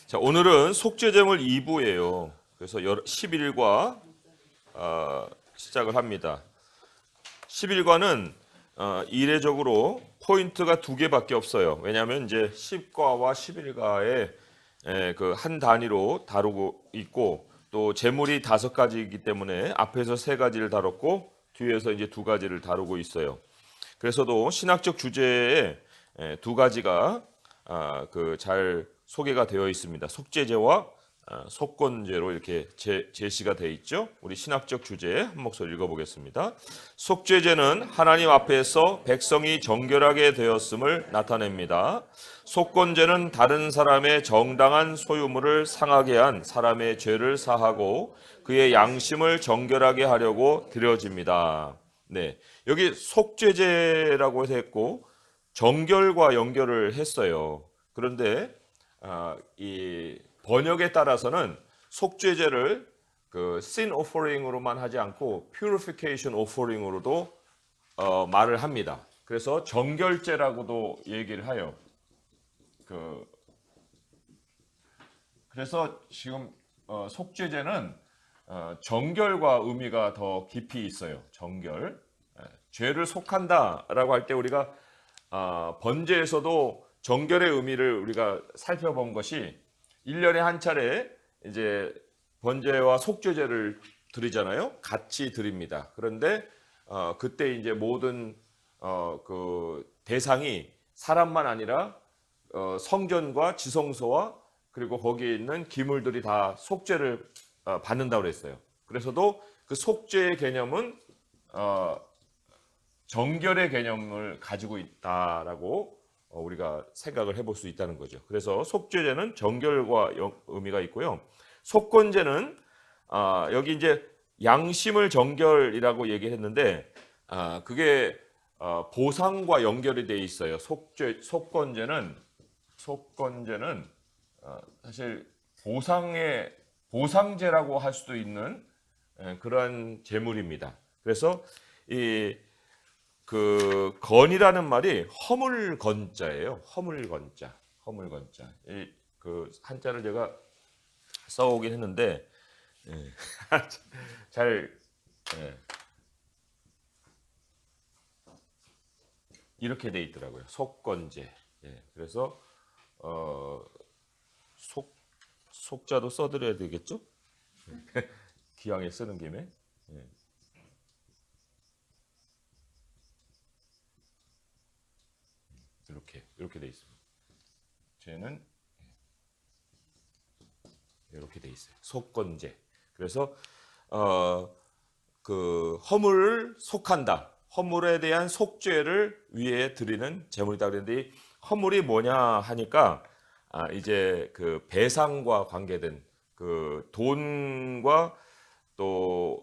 자, 오늘은 속죄제물 2부예요. 그래서 11과 시작을 합니다. 11과는 이례적으로 포인트가 2개밖에 없어요. 왜냐하면 이제 10과와 11과에 그 한 단위로 다루고 있고 또 제물이 5가지이기 때문에 앞에서 3가지를 다뤘고 뒤에서 이제 2가지를 다루고 있어요. 그래서도 신학적 주제에 2가지가 그 잘 소개가 되어 있습니다. 속죄제와 속건제로 이렇게 제시가 되어 있죠. 우리 신학적 주제에 한 목소리 읽어보겠습니다. 속죄제는 하나님 앞에서 백성이 정결하게 되었음을 나타냅니다. 속건제는 다른 사람의 정당한 소유물을 상하게 한 사람의 죄를 사하고 그의 양심을 정결하게 하려고 드려집니다. 네, 여기 속죄제라고 해서 했고 정결과 연결을 했어요. 그런데 이 번역에 따라서는 속죄제를 그 sin offering으로만 하지 않고 purification offering으로도 말을 합니다. 그래서 정결제라고도 얘기를 해요. 그래서 지금 속죄제는 정결과 의미가 더 깊이 있어요. 정결. 죄를 속한다라고 할 때 우리가 번제에서도 정결의 의미를 우리가 살펴본 것이 1년에 한 차례 이제 번제와 속죄제를 드리잖아요. 같이 드립니다. 그런데 그때 이제 모든 그 대상이 사람만 아니라 성전과 지성소와 그리고 거기에 있는 기물들이 다 속죄를 받는다고 그랬어요. 그래서도 그 속죄의 개념은 정결의 개념을 가지고 있다라고 우리가 생각을 해볼 수 있다는 거죠. 그래서 속죄제는 정결과 의미가 있고요. 속건제는 여기 이제 양심을 정결이라고 얘기했는데 그게 보상과 연결이 돼 있어요. 속건제는 사실 보상제라고 할 수도 있는 그런 제물입니다. 그래서 그 건이라는 말이 허물건자예요. 허물건자. 그 한자를 제가 써오긴 했는데 잘 이렇게 돼 있더라고요. 속건제. 그래서 속자도 써드려야 되겠죠? 기왕에 쓰는 김에. 이렇게 돼 있습니다. 죄는 이렇게 돼 있어요. 속건제. 그래서 그 허물을 속한다. 허물에 대한 속죄를 위해 드리는 제물이다 그랬는데 이 허물이 뭐냐 하니까 이제 그 배상과 관계된 그 돈과 또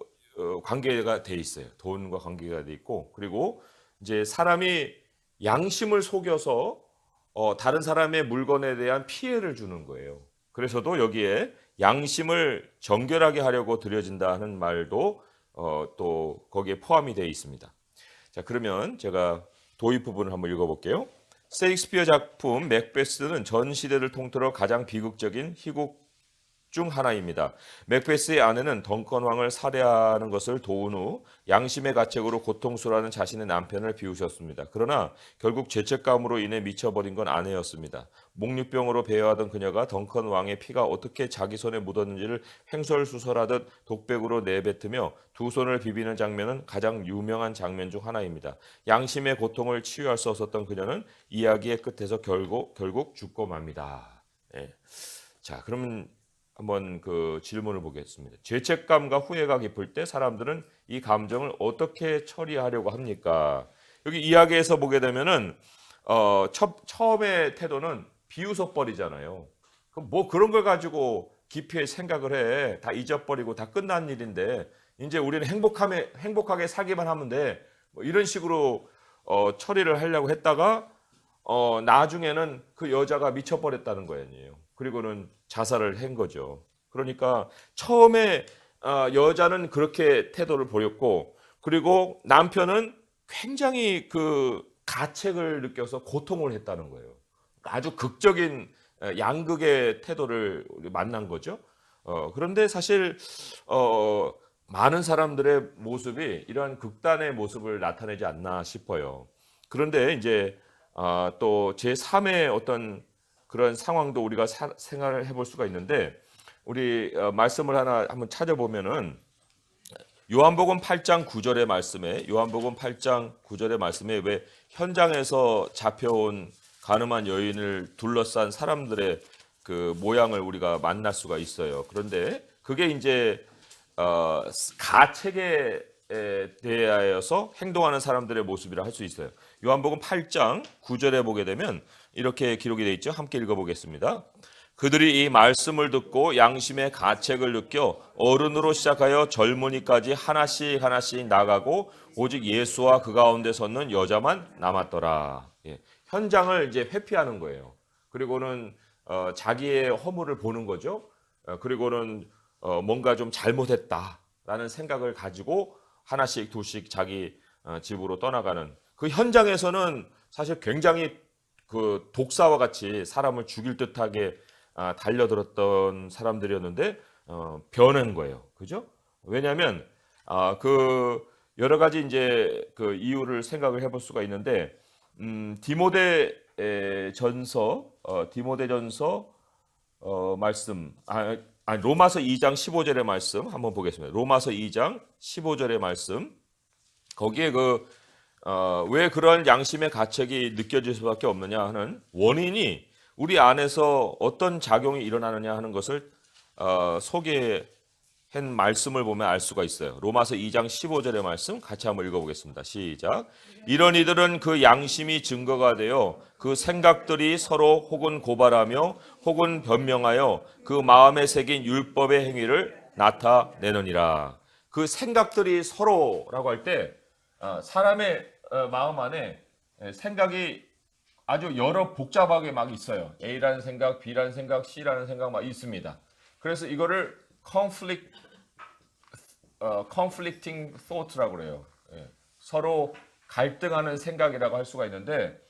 관계가 돼 있어요. 돈과 관계가 돼 있고 그리고 이제 사람이 양심을 속여서 다른 사람의 물건에 대한 피해를 주는 거예요. 그래서도 여기에 양심을 정결하게 하려고 드려진다는 말도 또 거기에 포함이 되어 있습니다. 자, 그러면 제가 도입 부분을 한번 읽어볼게요. 셰익스피어 작품 맥베스는 전 시대를 통틀어 가장 비극적인 희곡 중 하나입니다. 맥베스의 아내는 덩컨 왕을 살해하는 것을 도운 후 양심의 가책으로 고통스러워하는 자신의 남편을 비우셨습니다. 그러나 결국 죄책감으로 인해 미쳐버린 건 아내였습니다. 목류병으로 배회하던 그녀가 덩컨 왕의 피가 어떻게 자기 손에 묻었는지를 횡설수설하듯 독백으로 내뱉으며 두 손을 비비는 장면은 가장 유명한 장면 중 하나입니다. 양심의 고통을 치유할 수 없었던 그녀는 이야기의 끝에서 결국 죽고 맙니다. 자, 그러면 한번 그 질문을 보겠습니다. 죄책감과 후회가 깊을 때 사람들은 이 감정을 어떻게 처리하려고 합니까? 여기 이야기에서 보게 되면은 처음의 태도는 비웃어 버리잖아요. 그럼 뭐 그런 걸 가지고 깊이 생각을 해. 다 잊어버리고 다 끝난 일인데 이제 우리는 행복하게 살기만 하면 돼. 뭐 이런 식으로 처리를 하려고 했다가 나중에는 그 여자가 미쳐버렸다는 거 아니에요. 그리고는 자살을 한 거죠. 그러니까 처음에 여자는 그렇게 태도를 보였고 그리고 남편은 굉장히 그 가책을 느껴서 고통을 했다는 거예요. 아주 극적인 양극의 태도를 만난 거죠. 그런데 사실 많은 사람들의 모습이 이러한 극단의 모습을 나타내지 않나 싶어요. 그런데 이제 또 제3의 어떤 그런 상황도 우리가 생각을 해볼 수가 있는데, 우리 말씀을 하나 한번 찾아보면은 요한복음 8장 9절의 말씀에, 요한복음 8장 9절의 말씀에 왜 현장에서 잡혀온 가늠한 여인을 둘러싼 사람들의 그 모양을 우리가 만날 수가 있어요. 그런데 그게 이제 가책에 대하여서 행동하는 사람들의 모습이라 할 수 있어요. 요한복음 8장 9절에 보게 되면 이렇게 기록이 되어 있죠. 함께 읽어보겠습니다. 그들이 이 말씀을 듣고 양심의 가책을 느껴 어른으로 시작하여 젊은이까지 하나씩 하나씩 나가고 오직 예수와 그 가운데 섰는 여자만 남았더라. 예, 현장을 이제 회피하는 거예요. 그리고는 자기의 허물을 보는 거죠. 그리고는 뭔가 좀 잘못했다라는 생각을 가지고 하나씩 둘씩 자기 집으로 떠나가는 그 현장에서는 사실 굉장히 그 독사와 같이 사람을 죽일 듯하게 달려들었던 사람들이었는데 변한 거예요. 그죠? 왜냐하면 그 여러 가지 이제 그 이유를 생각을 해볼 수가 있는데, 디모데전서 말씀, 로마서 2장 15절의 말씀 한번 보겠습니다. 로마서 2장 15절의 말씀, 거기에 왜 그런 양심의 가책이 느껴질 수밖에 없느냐 하는 원인이 우리 안에서 어떤 작용이 일어나느냐 하는 것을 소개한 말씀을 보면 알 수가 있어요. 로마서 2장 15절의 말씀 같이 한번 읽어보겠습니다. 시작. 이런 이들은 그 양심이 증거가 되어 그 생각들이 서로 혹은 고발하며 혹은 변명하여 그 마음에 새긴 율법의 행위를 나타내느니라. 그 생각들이 서로라고 할 때 사람의 마음 안에 생각이 아주 여러 복잡하게 막 있어요. A라는 생각, B라는 생각, C라는 생각 막 있습니다. 그래서 이거를 conflicting thought라고 그래요. 서로 갈등하는 생각이라고 할 수가 있는데,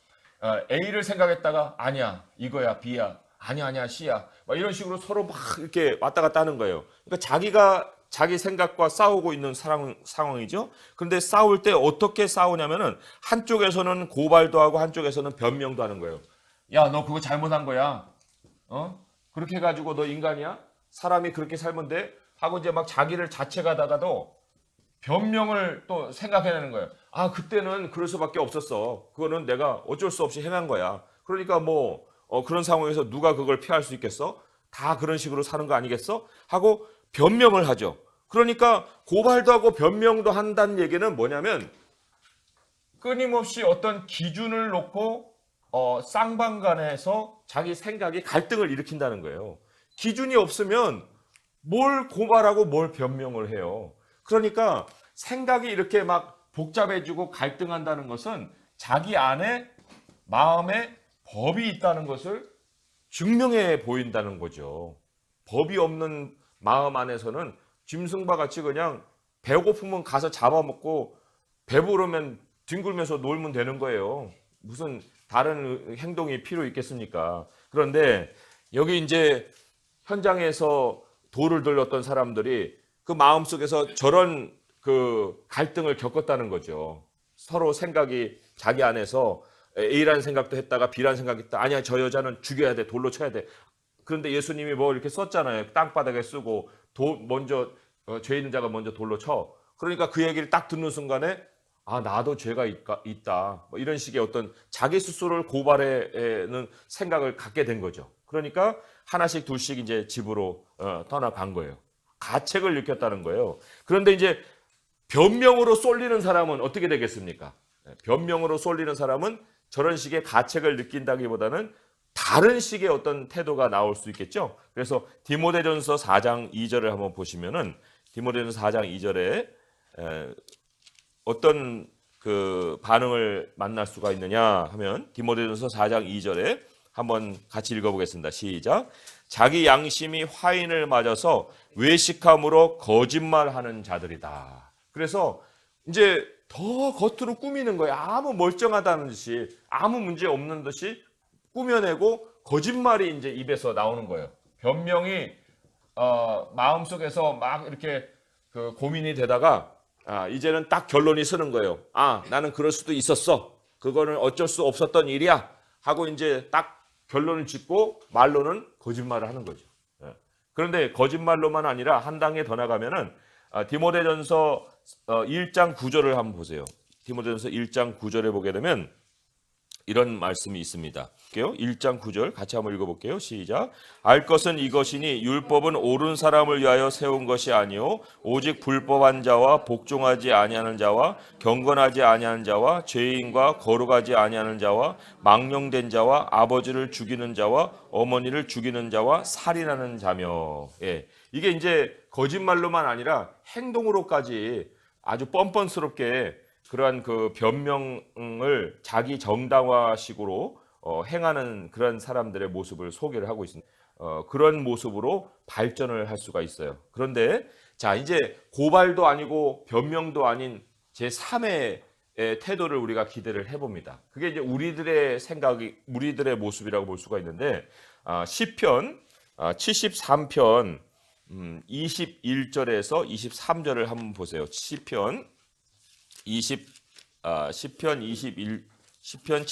A를 생각했다가 아니야, 이거야, B야, 아니야, C야, 막 이런 식으로 서로 막 이렇게 왔다 갔다 하는 거예요. 그러니까 자기가 자기 생각과 싸우고 있는 상황이죠. 그런데 싸울 때 어떻게 싸우냐면은 한쪽에서는 고발도 하고 한쪽에서는 변명도 하는 거예요. 야, 너 그거 잘못한 거야. 그렇게 해가지고 너 인간이야? 사람이 그렇게 살면 돼? 하고 이제 막 자기를 자책하다가도 변명을 또 생각해내는 거예요. 그때는 그럴 수밖에 없었어. 그거는 내가 어쩔 수 없이 행한 거야. 그러니까 뭐 그런 상황에서 누가 그걸 피할 수 있겠어? 다 그런 식으로 사는 거 아니겠어? 하고 변명을 하죠. 그러니까 고발도 하고 변명도 한다는 얘기는 뭐냐면 끊임없이 어떤 기준을 놓고 쌍방간에서 자기 생각이 갈등을 일으킨다는 거예요. 기준이 없으면 뭘 고발하고 뭘 변명을 해요. 그러니까 생각이 이렇게 막 복잡해지고 갈등한다는 것은 자기 안에 마음에 법이 있다는 것을 증명해 보인다는 거죠. 법이 없는 마음 안에서는 짐승과 같이 그냥 배고프면 가서 잡아먹고 배부르면 뒹굴면서 놀면 되는 거예요. 무슨 다른 행동이 필요 있겠습니까? 그런데 여기 이제 현장에서 돌을 들렀던 사람들이 그 마음속에서 저런 그 갈등을 겪었다는 거죠. 서로 생각이 자기 안에서 A라는 생각도 했다가 B라는 생각이 있다. 아니야, 저 여자는 죽여야 돼. 돌로 쳐야 돼. 그런데 예수님이 뭐 이렇게 썼잖아요. 땅바닥에 쓰고 먼저 죄 있는 자가 먼저 돌로 쳐. 그러니까 그 얘기를 딱 듣는 순간에 나도 죄가 있다. 뭐 이런 식의 어떤 자기 스스로를 고발하는 생각을 갖게 된 거죠. 그러니까 하나씩 둘씩 이제 집으로 떠나간 거예요. 가책을 느꼈다는 거예요. 그런데 이제 변명으로 쏠리는 사람은 어떻게 되겠습니까? 변명으로 쏠리는 사람은 저런 식의 가책을 느낀다기보다는 다른 식의 어떤 태도가 나올 수 있겠죠. 그래서 디모데전서 4장 2절을 한번 보시면은 디모데전서 4장 2절에 어떤 그 반응을 만날 수가 있느냐 하면 디모데전서 4장 2절에 한번 같이 읽어보겠습니다. 시작. 자기 양심이 화인을 맞아서 외식함으로 거짓말하는 자들이다. 그래서 이제 더 겉으로 꾸미는 거예요. 아무 멀쩡하다는 듯이, 아무 문제 없는 듯이 꾸며내고 거짓말이 이제 입에서 나오는 거예요. 변명이 마음속에서 막 이렇게 그 고민이 되다가 이제는 딱 결론이 서는 거예요. 나는 그럴 수도 있었어. 그거는 어쩔 수 없었던 일이야. 하고 이제 딱 결론을 짓고 말로는 거짓말을 하는 거죠. 예. 그런데 거짓말로만 아니라 한 단계 더 나가면은 디모데전서 1장 9절을 한번 보세요. 디모데전서 1장 9절에 보게 되면 이런 말씀이 있습니다. 1장 9절 같이 한번 읽어볼게요. 시작. 알 것은 이것이니 율법은 옳은 사람을 위하여 세운 것이 아니요 오직 불법한 자와 복종하지 아니하는 자와 경건하지 아니하는 자와 죄인과 거룩하지 아니하는 자와 망령된 자와 아버지를 죽이는 자와 어머니를 죽이는 자와 살인하는 자며. 예. 이게 이제 거짓말로만 아니라 행동으로까지 아주 뻔뻔스럽게 그러한 그 변명을 자기 정당화식으로 행하는 그런 사람들의 모습을 소개를 하고 있습니다. 그런 모습으로 발전을 할 수가 있어요. 그런데 자 이제 고발도 아니고 변명도 아닌 제3의 태도를 우리가 기대를 해봅니다. 그게 이제 우리들의 생각이 우리들의 모습이라고 볼 수가 있는데 시편 73편 21절에서 23절을 한번 보세요. 시편 73편 시편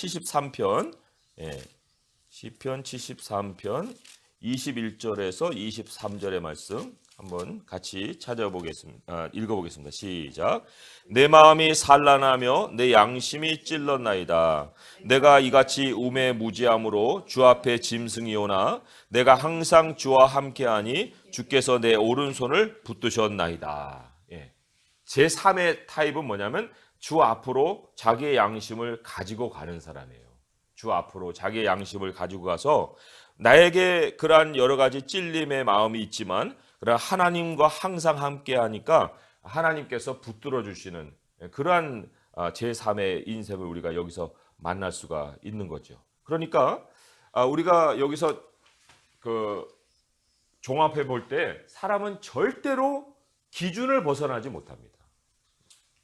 73편 21절에서 23절의 말씀 한번 같이 찾아보겠습니다. 읽어보겠습니다. 시작. 내 마음이 산란하며 내 양심이 찔렀나이다. 내가 이같이 우매무지함으로 주 앞에 짐승이 오나 내가 항상 주와 함께하니 주께서 내 오른손을 붙드셨나이다. 제3의 타입은 뭐냐면 주 앞으로 자기의 양심을 가지고 가는 사람이에요. 주 앞으로 자기의 양심을 가지고 가서 나에게 그러한 여러 가지 찔림의 마음이 있지만 그러나 하나님과 항상 함께 하니까 하나님께서 붙들어 주시는 그러한 제3의 인생을 우리가 여기서 만날 수가 있는 거죠. 그러니까 우리가 여기서 그 종합해 볼 때 사람은 절대로 기준을 벗어나지 못합니다.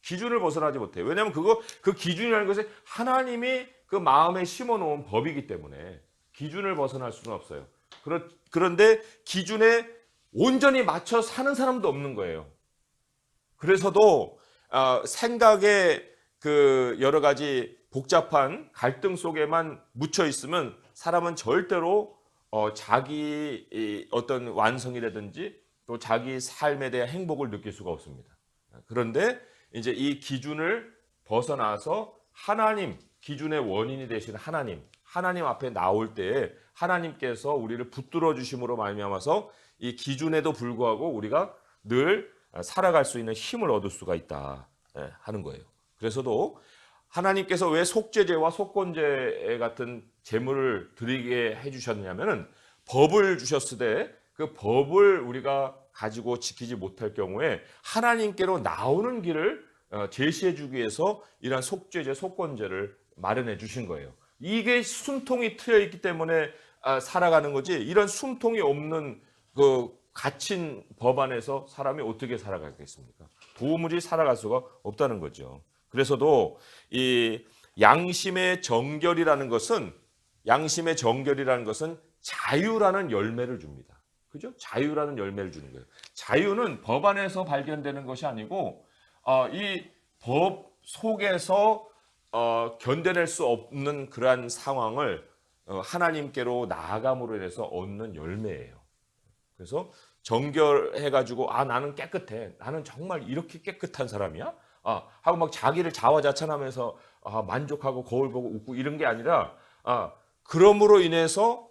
기준을 벗어나지 못해요. 왜냐하면 그 기준이라는 것은 하나님이 그 마음에 심어놓은 법이기 때문에 기준을 벗어날 수는 없어요. 그런데 기준에 온전히 맞춰 사는 사람도 없는 거예요. 그래서도 생각의 그 여러 가지 복잡한 갈등 속에만 묻혀 있으면 사람은 절대로 자기 어떤 완성이라든지 또 자기 삶에 대한 행복을 느낄 수가 없습니다. 그런데 이제 이 기준을 벗어나서 하나님, 기준의 원인이 되시는 하나님 앞에 나올 때에 하나님께서 우리를 붙들어 주심으로 말미암아서 이 기준에도 불구하고 우리가 늘 살아갈 수 있는 힘을 얻을 수가 있다 하는 거예요. 그래서도 하나님께서 왜 속죄제와 속건제 같은 제물을 드리게 해주셨냐면은 법을 주셨을 때 그 법을 우리가 가지고 지키지 못할 경우에 하나님께로 나오는 길을 제시해 주기 위해서 이러한 속죄제, 속건제를 마련해 주신 거예요. 이게 숨통이 트여 있기 때문에 살아가는 거지 이런 숨통이 없는 그 갇힌 법 안에서 사람이 어떻게 살아가겠습니까? 도무지 살아갈 수가 없다는 거죠. 그래서도 이 양심의 정결이라는 것은 자유라는 열매를 줍니다. 그죠? 자유라는 열매를 주는 거예요. 자유는 법 안에서 발견되는 것이 아니고 이 법 속에서 견뎌낼 수 없는 그러한 상황을 하나님께로 나아감으로 인해서 얻는 열매예요. 그래서 정결해가지고 나는 깨끗해. 나는 정말 이렇게 깨끗한 사람이야? 하고 막 자기를 자화자찬하면서 만족하고 거울 보고 웃고 이런 게 아니라 그럼으로 인해서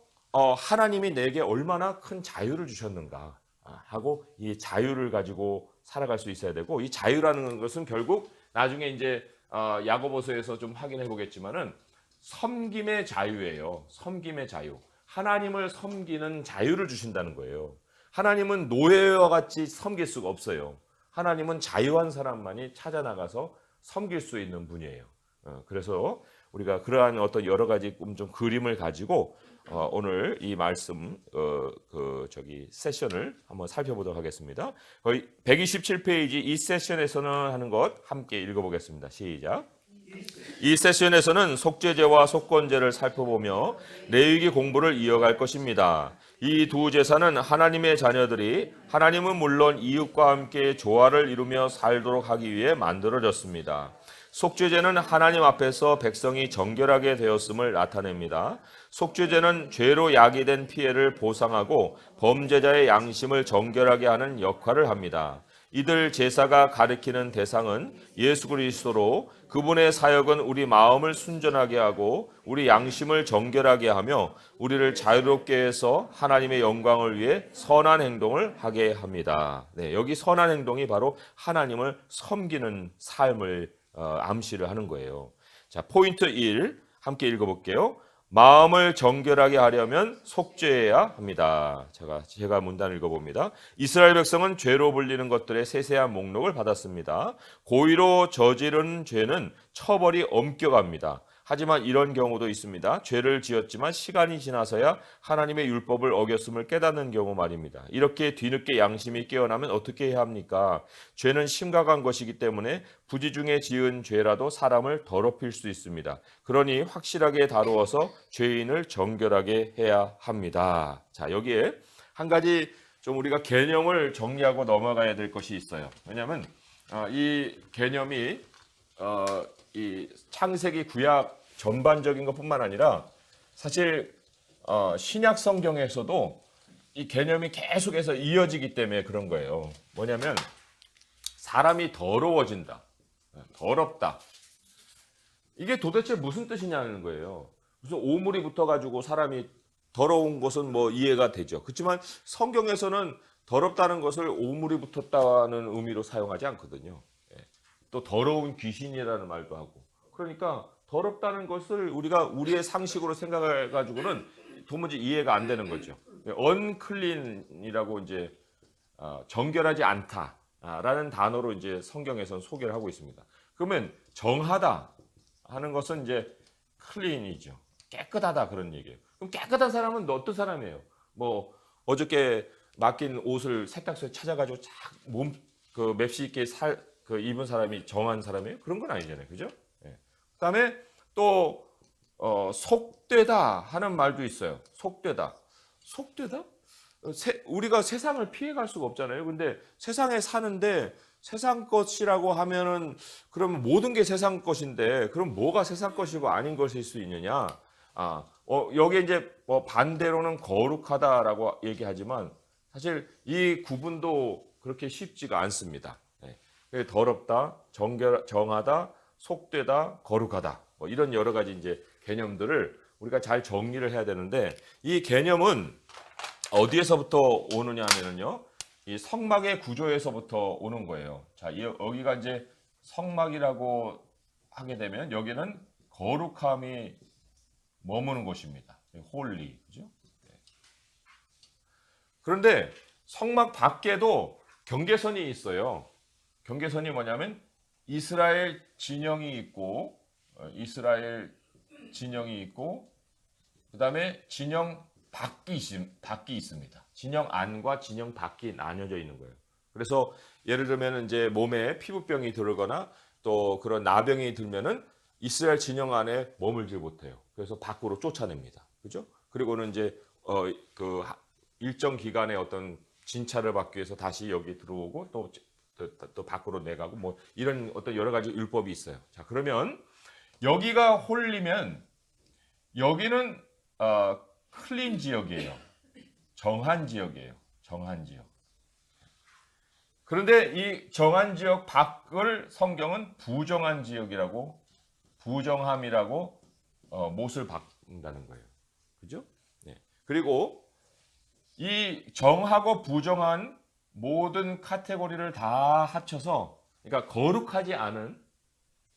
하나님이 내게 얼마나 큰 자유를 주셨는가 하고 이 자유를 가지고 살아갈 수 있어야 되고 이 자유라는 것은 결국 나중에 이제 야고보서에서 좀 확인해 보겠지만은 섬김의 자유예요. 섬김의 자유. 하나님을 섬기는 자유를 주신다는 거예요. 하나님은 노예와 같이 섬길 수가 없어요. 하나님은 자유한 사람만이 찾아 나가서 섬길 수 있는 분이에요. 그래서 우리가 그러한 어떤 여러 가지 좀 그림을 가지고 오늘 이 말씀 세션을 한번 살펴보도록 하겠습니다. 거의 127페이지 이 세션에서는 하는 것 함께 읽어보겠습니다. 시작. 이 세션에서는 속죄제와 속건제를 살펴보며 레위기 공부를 이어갈 것입니다. 이 두 제사는 하나님의 자녀들이 하나님은 물론 이웃과 함께 조화를 이루며 살도록 하기 위해 만들어졌습니다. 속죄제는 하나님 앞에서 백성이 정결하게 되었음을 나타냅니다. 속죄제는 죄로 야기된 피해를 보상하고 범죄자의 양심을 정결하게 하는 역할을 합니다. 이들 제사가 가리키는 대상은 예수 그리스도로 그분의 사역은 우리 마음을 순전하게 하고 우리 양심을 정결하게 하며 우리를 자유롭게 해서 하나님의 영광을 위해 선한 행동을 하게 합니다. 네, 여기 선한 행동이 바로 하나님을 섬기는 삶을 암시를 하는 거예요. 자, 포인트 1 함께 읽어볼게요. 마음을 정결하게 하려면 속죄해야 합니다. 제가 문단을 읽어봅니다. 이스라엘 백성은 죄로 불리는 것들의 세세한 목록을 받았습니다. 고의로 저지른 죄는 처벌이 엄격합니다. 하지만 이런 경우도 있습니다. 죄를 지었지만 시간이 지나서야 하나님의 율법을 어겼음을 깨닫는 경우 말입니다. 이렇게 뒤늦게 양심이 깨어나면 어떻게 해야 합니까? 죄는 심각한 것이기 때문에 부지 중에 지은 죄라도 사람을 더럽힐 수 있습니다. 그러니 확실하게 다루어서 죄인을 정결하게 해야 합니다. 자, 여기에 한 가지 좀 우리가 개념을 정리하고 넘어가야 될 것이 있어요. 왜냐하면 이 개념이 이 창세기 구약 전반적인 것뿐만 아니라 사실 신약 성경에서도 이 개념이 계속해서 이어지기 때문에 그런 거예요. 뭐냐면 사람이 더러워진다, 더럽다. 이게 도대체 무슨 뜻이냐는 거예요. 무슨 오물이 붙어가지고 사람이 더러운 것은 뭐 이해가 되죠. 그렇지만 성경에서는 더럽다는 것을 오물이 붙었다는 의미로 사용하지 않거든요. 또 더러운 귀신이라는 말도 하고. 그러니까 더럽다는 것을 우리가 우리의 상식으로 생각해 가지고는 도무지 이해가 안 되는 거죠. unclean이라고 이제 정결하지 않다라는 단어로 이제 성경에서는 소개를 하고 있습니다. 그러면 정하다 하는 것은 이제 clean이죠. 깨끗하다 그런 얘기예요. 그럼 깨끗한 사람은 어떤 사람이에요? 뭐 어저께 맡긴 옷을 세탁소에 찾아가지고 그 맵시 있게 입은 사람이 정한 사람이에요? 그런 건 아니잖아요. 그죠? 예. 그다음에 또 속되다 하는 말도 있어요. 속되다. 속되다? 우리가 세상을 피해갈 수가 없잖아요. 근데 세상에 사는데 세상 것이라고 하면은 그러면 모든 게 세상 것인데 그럼 뭐가 세상 것이고 아닌 것일 수 있느냐? 여기에 이제 반대로는 거룩하다라고 얘기하지만 사실 이 구분도 그렇게 쉽지가 않습니다. 더럽다, 정하다, 속되다, 거룩하다. 뭐 이런 여러 가지 이제 개념들을 우리가 잘 정리를 해야 되는데 이 개념은 어디에서부터 오느냐 하면요. 이 성막의 구조에서부터 오는 거예요. 자, 여기가 이제 성막이라고 하게 되면 여기는 거룩함이 머무는 곳입니다. 홀리. 그죠? 그런데 성막 밖에도 경계선이 있어요. 경계선이 뭐냐면 이스라엘 진영이 있고 그다음에 진영 밖이 있습니다. 진영 안과 진영 밖이 나뉘어져 있는 거예요. 그래서 예를 들면 이제 몸에 피부병이 들거나 또 그런 나병이 들면은 이스라엘 진영 안에 머물지 못해요. 그래서 밖으로 쫓아냅니다. 그죠? 그리고는 이제 그 일정 기간의 어떤 진찰을 받기 위해서 다시 여기 들어오고 또 밖으로 내가고 뭐 이런 어떤 여러 가지 율법이 있어요. 자, 그러면 여기가 홀리면 여기는 클린 지역이에요. 정한 지역이에요. 정한 지역. 그런데 이 정한 지역 밖을 성경은 부정한 지역이라고 부정함이라고 못을 박는다는 거예요. 그죠? 네. 그리고 이 정하고 부정한 모든 카테고리를 다 합쳐서 그러니까 거룩하지 않은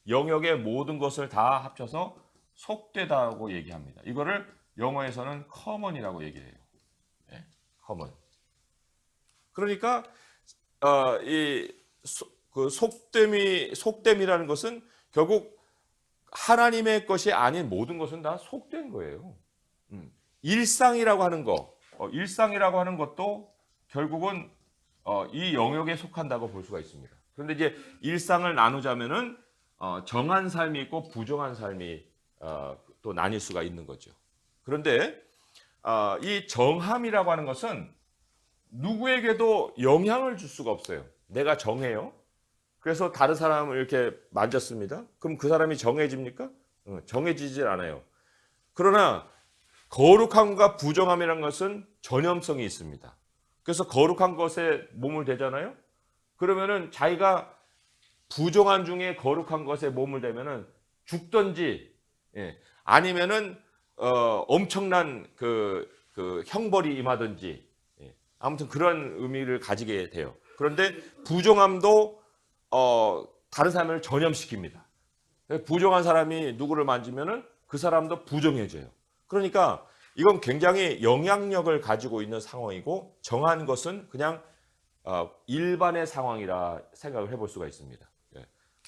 영역의 모든 것을 다 합쳐서 속되다고 얘기합니다. 이거를 영어에서는 common이라고 얘기해요. 네, common. 그러니까 그 속됨이라는 것은 결국 하나님의 것이 아닌 모든 것은 다 속된 거예요. 일상이라고 하는 일상이라고 하는 것도 결국은 이 영역에 속한다고 볼 수가 있습니다. 그런데 이제 일상을 나누자면은 정한 삶이 있고 부정한 삶이 또 나뉠 수가 있는 거죠. 그런데 이 정함이라고 하는 것은 누구에게도 영향을 줄 수가 없어요. 내가 정해요. 그래서 다른 사람을 이렇게 만졌습니다. 그럼 그 사람이 정해집니까? 정해지질 않아요. 그러나 거룩함과 부정함이라는 것은 전염성이 있습니다. 그래서 거룩한 것에 몸을 대잖아요. 그러면은 자기가 부정한 중에 거룩한 것에 몸을 대면은 죽든지, 아니면은 엄청난 그 형벌이 임하든지, 아무튼 그런 의미를 가지게 돼요. 그런데 부정함도 다른 사람을 전염시킵니다. 부정한 사람이 누구를 만지면은 그 사람도 부정해져요. 그러니까 이건 굉장히 영향력을 가지고 있는 상황이고, 정한 것은 그냥 일반의 상황이라 생각을 해볼 수가 있습니다.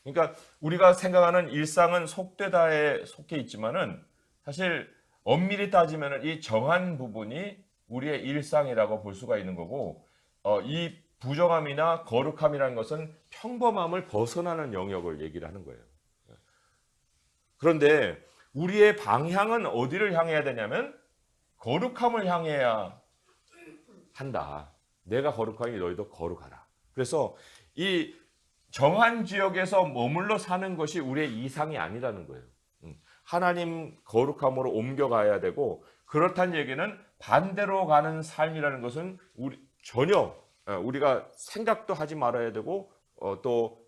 그러니까 우리가 생각하는 일상은 속되다에 속해 있지만은 사실 엄밀히 따지면은 이 정한 부분이 우리의 일상이라고 볼 수가 있는 거고, 이 부정함이나 거룩함이라는 것은 평범함을 벗어나는 영역을 얘기를 하는 거예요. 그런데 우리의 방향은 어디를 향해야 되냐면 거룩함을 향해야 한다. 내가 거룩하니 너희도 거룩하라. 그래서 이 정한 지역에서 머물러 사는 것이 우리의 이상이 아니라는 거예요. 하나님 거룩함으로 옮겨가야 되고, 그렇다는 얘기는 반대로 가는 삶이라는 것은 전혀 우리가 생각도 하지 말아야 되고, 또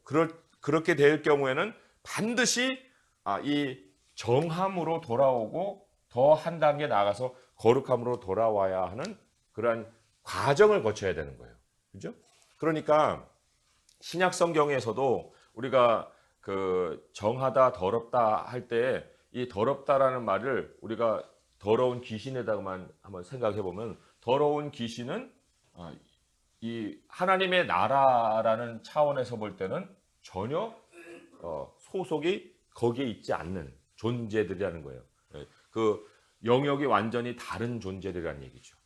그렇게 될 경우에는 반드시 이 정함으로 돌아오고 더 한 단계 나아가서 거룩함으로 돌아와야 하는 그러한 과정을 거쳐야 되는 거예요. 그죠? 그러니까 신약 성경에서도 우리가 그 정하다, 더럽다 할 때 이 더럽다라는 말을 우리가 더러운 귀신에다가만 한번 생각해 보면, 더러운 귀신은 이 하나님의 나라라는 차원에서 볼 때는 전혀 소속이 거기에 있지 않는 존재들이라는 거예요. 그 영역이 완전히 다른 존재들이라는 얘기죠.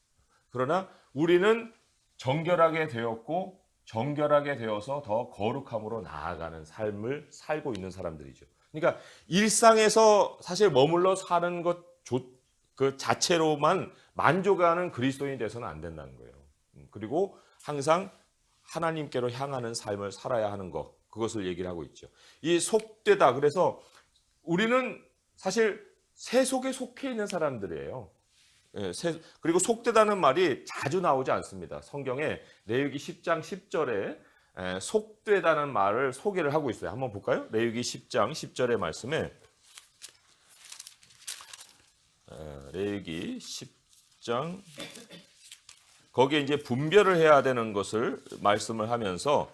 그러나 우리는 정결하게 되었고 정결하게 되어서 더 거룩함으로 나아가는 삶을 살고 있는 사람들이죠. 그러니까 일상에서 사실 머물러 사는 것 그 자체로만 만족하는 그리스도인이 돼서는 안 된다는 거예요. 그리고 항상 하나님께로 향하는 삶을 살아야 하는 것, 그것을 얘기를 하고 있죠. 이 속되다. 그래서 우리는 사실 세 속에 속해 있는 사람들이에요. 그리고 속되다는 말이 자주 나오지 않습니다. 성경에 레위기 10장 10절에 속되다는 말을 소개를 하고 있어요. 한번 볼까요? 레위기 10장 10절의 말씀에 레위기 10장 거기에 이제 분별을 해야 되는 것을 말씀을 하면서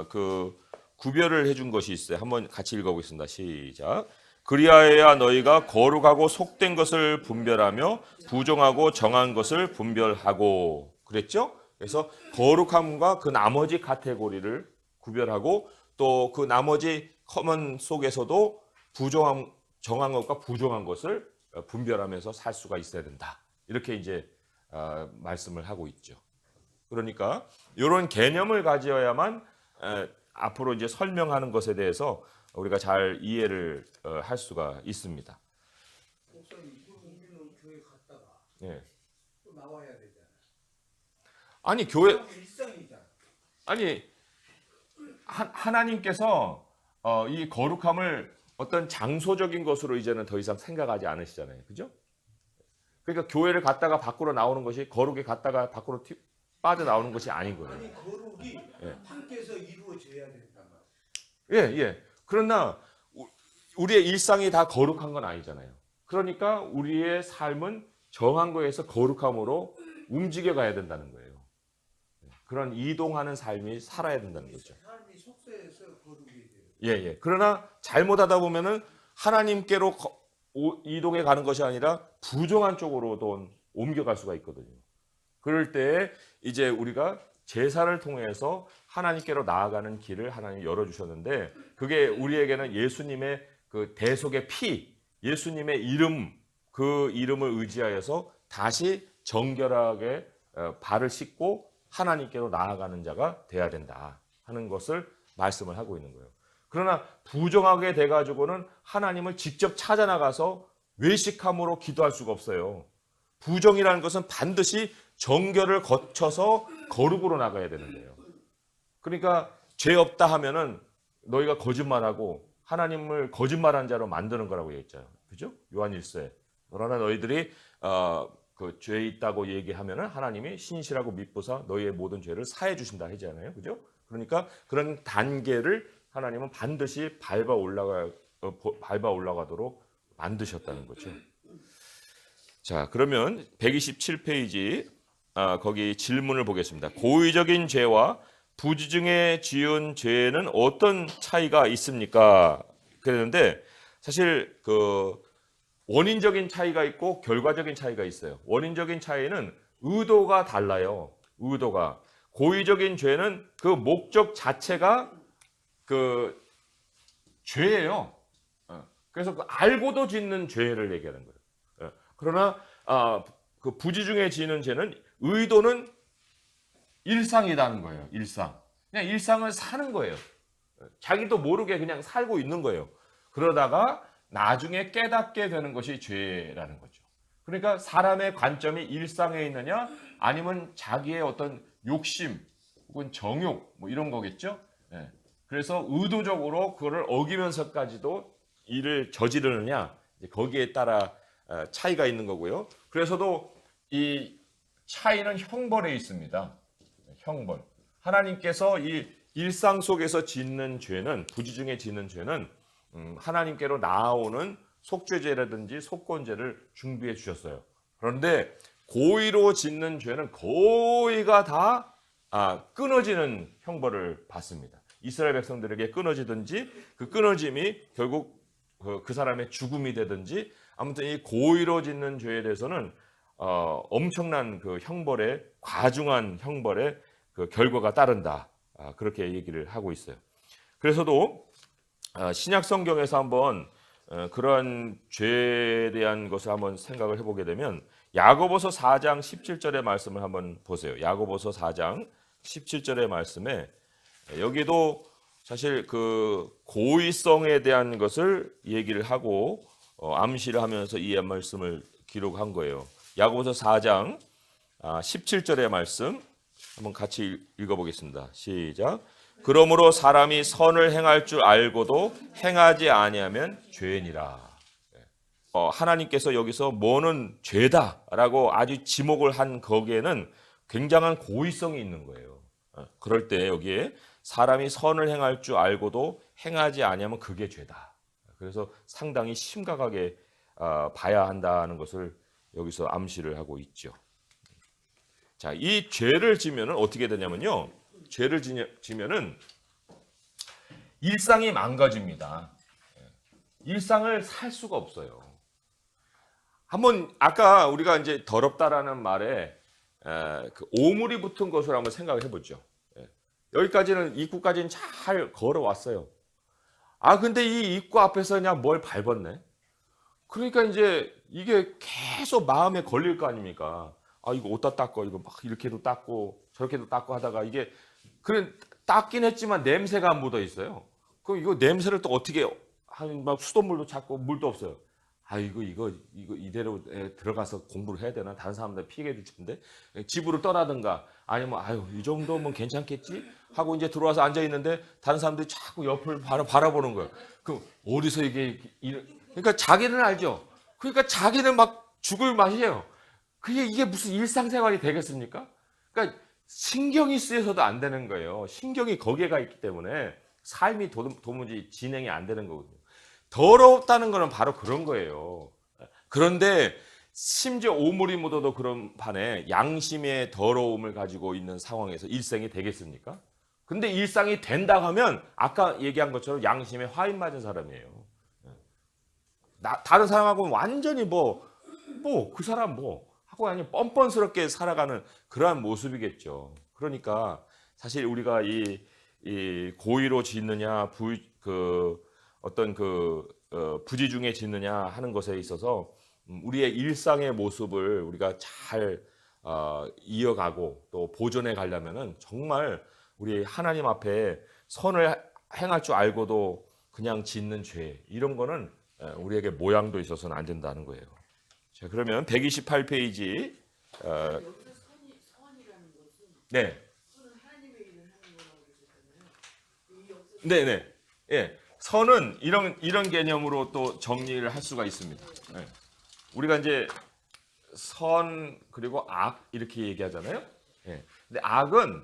그 구별을 해준 것이 있어요. 한번 같이 읽어보겠습니다. 시작. 그리하여야 너희가 거룩하고 속된 것을 분별하며 부정하고 정한 것을 분별하고, 그랬죠? 그래서 거룩함과 그 나머지 카테고리를 구별하고, 또 그 나머지 커먼 속에서도 부정한, 정한 것과 부정한 것을 분별하면서 살 수가 있어야 된다. 이렇게 이제 말씀을 하고 있죠. 그러니까 이런 개념을 가져야만 앞으로 이제 설명하는 것에 대해서 우리가 잘 이해를 할 수가 있습니다. 목사님, 이걸 옮기는 교회 갔다가 또 나와야 되잖아요. 아니 교회 일상이잖아. 아니 하나님께서 이 거룩함을 어떤 장소적인 것으로 이제는 더 이상 생각하지 않으시잖아요. 그죠? 그러니까 교회를 갔다가 밖으로 나오는 것이, 거룩에 갔다가 밖으로 빠져나오는 것이 아닌 거예요. 아니 거룩이 밖에서 이루어져야 된단 예, 말이에요. 예. 그러나 우리의 일상이 다 거룩한 건 아니잖아요. 그러니까 우리의 삶은 정한 거에서 거룩함으로 움직여 가야 된다는 거예요. 그런 이동하는 삶이 살아야 된다는 거죠. 삶이 속세에서 거룩이 돼요. 예, 예. 그러나 잘못하다 보면은 하나님께로 이동해 가는 것이 아니라 부정한 쪽으로도 옮겨갈 수가 있거든요. 그럴 때 이제 우리가 제사를 통해서 하나님께로 나아가는 길을 하나님이 열어주셨는데, 그게 우리에게는 예수님의 그 대속의 피, 예수님의 이름, 그 이름을 의지하여서 다시 정결하게 발을 씻고 하나님께로 나아가는 자가 돼야 된다 하는 것을 말씀을 하고 있는 거예요. 그러나 부정하게 돼가지고는 하나님을 직접 찾아 나가서 외식함으로 기도할 수가 없어요. 부정이라는 것은 반드시 정결을 거쳐서 거룩으로 나가야 되는 거예요. 그러니까 죄 없다 하면은 너희가 거짓말하고 하나님을 거짓말한 자로 만드는 거라고 얘기했잖아요. 그죠? 요한일서에. 그러나 너희들이 그 죄 있다고 얘기하면은 하나님이 신실하고 미쁘사 너희의 모든 죄를 사해 주신다 하잖아요. 그죠? 그러니까 그런 단계를 하나님은 반드시 밟아 올라가도록 만드셨다는 거죠. 자, 그러면 127페이지 거기 질문을 보겠습니다. 고의적인 죄와 부지중에 지은 죄에는 어떤 차이가 있습니까? 그랬는데 사실 그 원인적인 차이가 있고 결과적인 차이가 있어요. 원인적인 차이는 의도가 달라요. 의도가. 고의적인 죄는 그 목적 자체가 그 죄예요. 그래서 그 알고도 짓는 죄를 얘기하는 거예요. 그러나 그 부지중에 지는 죄는 의도는 일상이라는 거예요. 일상. 그냥 일상을 사는 거예요. 자기도 모르게 그냥 살고 있는 거예요. 그러다가 나중에 깨닫게 되는 것이 죄라는 거죠. 그러니까 사람의 관점이 일상에 있느냐 아니면 자기의 어떤 욕심 혹은 정욕 뭐 이런 거겠죠. 그래서 의도적으로 그거를 어기면서까지도 일을 저지르느냐 거기에 따라 차이가 있는 거고요. 그래서도 이 차이는 형벌에 있습니다. 형벌. 하나님께서 이 일상 속에서 짓는 죄는 부지중에 짓는 죄는 하나님께로 나아오는 속죄죄라든지 속건죄를 준비해 주셨어요. 그런데 고의로 짓는 죄는 거의가 다 끊어지는 형벌을 받습니다. 이스라엘 백성들에게 끊어지든지 그 끊어짐이 결국 그 사람의 죽음이 되든지 아무튼 이 고의로 짓는 죄에 대해서는 엄청난 그 형벌에 과중한 형벌에 그 결과가 따른다. 그렇게 얘기를 하고 있어요. 그래서도 신약 성경에서 한번 그러한 죄에 대한 것을 한번 생각을 해보게 되면 야고보서 4장 17절의 말씀을 한번 보세요. 야고보서 4장 17절의 말씀에 여기도 사실 그 고의성에 대한 것을 얘기를 하고 암시를 하면서 이 말씀을 기록한 거예요. 야고보서 4장 17절의 말씀 한번 같이 읽어보겠습니다. 시작. 그러므로 사람이 선을 행할 줄 알고도 행하지 아니하면 죄니라. 하나님께서 여기서 뭐는 죄다라고 아주 지목을 한 거기에는 굉장한 고의성이 있는 거예요. 그럴 때 여기에 사람이 선을 행할 줄 알고도 행하지 아니하면 그게 죄다. 그래서 상당히 심각하게 봐야 한다는 것을 여기서 암시를 하고 있죠. 자, 이 죄를 지면은 어떻게 되냐면요. 죄를 지면은 일상이 망가집니다. 일상을 살 수가 없어요. 한번 아까 우리가 이제 더럽다라는 말에 그 오물이 붙은 것을 한번 생각을 해보죠. 여기까지는 입구까지는 잘 걸어왔어요. 근데 이 입구 앞에서 그냥 뭘 밟았네. 그러니까 이제 이게 계속 마음에 걸릴 거 아닙니까? 이거 어디다 닦고 이거 막 이렇게도 닦고 저렇게도 닦고 하다가 이게 그래 닦긴 했지만 냄새가 안 묻어 있어요. 그럼 이거 냄새를 또 어떻게 막 수돗물도 찾고 물도 없어요. 이거 이대로 들어가서 공부를 해야 되나? 다른 사람들 피해 줄 텐데 집으로 떠나든가 아니면 이 정도면 괜찮겠지 하고 이제 들어와서 앉아 있는데 다른 사람들이 자꾸 옆을 바라보는 거예요. 그 어디서 이게 그러니까 자기는 알죠. 그러니까 자기는 막 죽을 맛이에요. 이게 무슨 일상생활이 되겠습니까? 그러니까 신경이 쓰여서도 안 되는 거예요. 신경이 거기에 가 있기 때문에 삶이 도무지 진행이 안 되는 거거든요. 더럽다는 거는 바로 그런 거예요. 그런데 심지어 오물이 묻어도 그런 판에 양심의 더러움을 가지고 있는 상황에서 일상이 되겠습니까? 근데 일상이 된다고 하면 아까 얘기한 것처럼 양심에 화인 맞은 사람이에요. 다른 사람하고는 완전히 그 사람 하고 아니 뻔뻔스럽게 살아가는 그러한 모습이겠죠. 그러니까 사실 우리가 이 고의로 짓느냐 부지중에 짓느냐 하는 것에 있어서 우리의 일상의 모습을 우리가 잘 이어가고 또 보존해 가려면은 정말 우리 하나님 앞에 선을 행할 줄 알고도 그냥 짓는 죄 이런 거는 우리에게 모양도 있어서는 안 된다는 거예요. 자, 그러면 128페이지 여기서 선이라는 것은 네. 선은 하나님의 일을 하는 거라고 그러셨잖아요. 이 여기서 네네. 예. 선은 이런 개념으로 또 정리를 할 수가 있습니다. 예. 우리가 이제 선 그리고 악 이렇게 얘기하잖아요. 예. 근데 악은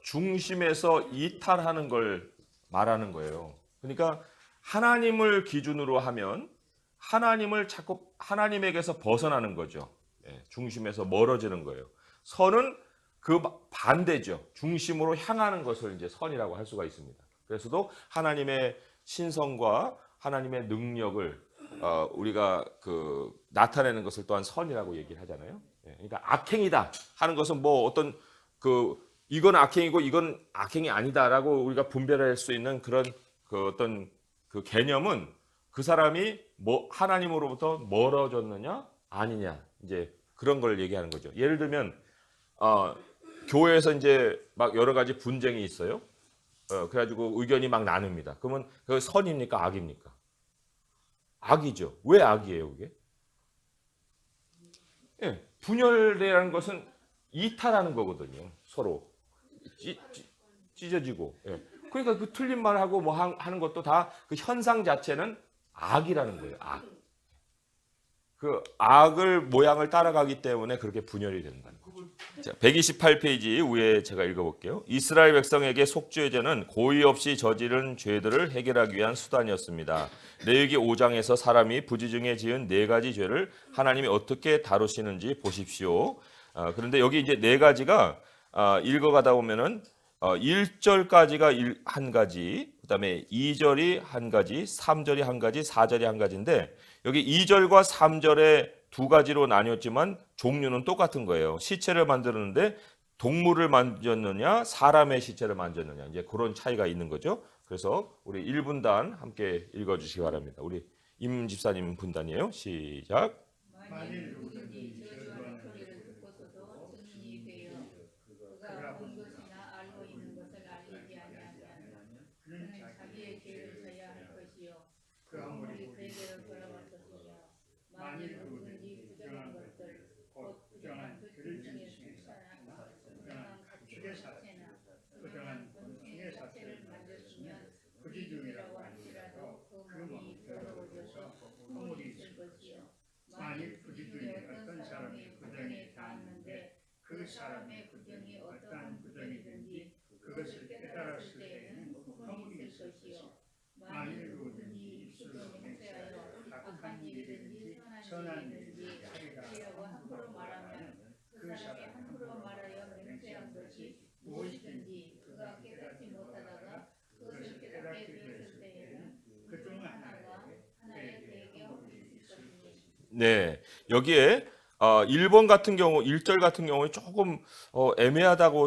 중심에서 이탈하는 걸 말하는 거예요. 그러니까 하나님을 기준으로 하면 하나님을 자꾸 하나님에게서 벗어나는 거죠. 예. 중심에서 멀어지는 거예요. 선은 그 반대죠. 중심으로 향하는 것을 이제 선이라고 할 수가 있습니다. 그래서도 하나님의 신성과 하나님의 능력을 우리가 그 나타내는 것을 또한 선이라고 얘기를 하잖아요. 예, 그러니까 악행이다 하는 것은 뭐 어떤 그 이건 악행이고 이건 악행이 아니다라고 우리가 분별할 수 있는 그런 그 어떤 그 개념은 그 사람이 뭐 하나님으로부터 멀어졌느냐 아니냐 이제 그런 걸 얘기하는 거죠. 예를 들면 교회에서 이제 막 여러 가지 분쟁이 있어요. 그래가지고 의견이 막 나뉩니다. 그러면 그 선입니까 악입니까? 악이죠. 왜 악이에요, 그게? 예, 분열이라는 것은 이탈하는 거거든요. 서로 찢어지고. 예. 그러니까 그 틀린 말하고 뭐 하는 것도 다 그 현상 자체는 악이라는 거예요. 악. 그 악을 모양을 따라가기 때문에 그렇게 분열이 된다는 거죠. 자, 128페이지 위에 제가 읽어볼게요. 이스라엘 백성에게 속죄의 죄는 고의 없이 저지른 죄들을 해결하기 위한 수단이었습니다. 레위기 5장에서 사람이 부지중에 지은 네 가지 죄를 하나님이 어떻게 다루시는지 보십시오. 그런데 여기 이제 네 가지가 읽어가다 보면은 1절까지가 한 가지, 그다음에 2절이 한 가지, 3절이 한 가지, 4절이 한 가지인데 여기 2절과 3절에 두 가지로 나뉘었지만 종류는 똑같은 거예요. 시체를 만드는데 동물을 만졌느냐, 사람의 시체를 만졌느냐 이제 그런 차이가 있는 거죠. 그래서 우리 1분단 함께 읽어주시기 바랍니다. 우리 임 집사님 분단이에요. 시작. 만일 누구든지 저주하는 소리를 듣고서도 증인이 되어 그가 본 것이나 알고 있는 것을 알리지 아니하면 그는 자기의 죄를 져야 할 것이요 그 아무리 그에게로 돌아갈 것이며 만일 누구든지 부정한 것들 곧 부정한 들짐승의 숫사나 부정한 가축의 사체나 부정한 곤충의 사체를 만졌으면 부지중이라고 할지라도 그 몸이 더러워져서 허물이 있을 것이요 만일 부지중에 어떤 사람이 부정에 닿았는데 그 사람의 부정이 어떠한 부정이든지 그것을 깨달았을 때에는 허물이 있을 것이요 만일 누구든지 입술로 맹세하여 악한 일이든지 선한 일이든지 하리라고 함부로 말하면 그 사람이 함부로 말하여 맹세한 것이 무엇이든지 그가 깨닫지 못하다가 그것을 깨닫게 되었을 때에는 그 중 하나가 하나의 그에게 허물이 있을 것이니 네, 여기에 1번 같은 경우, 1절 같은 경우에 조금 애매하다고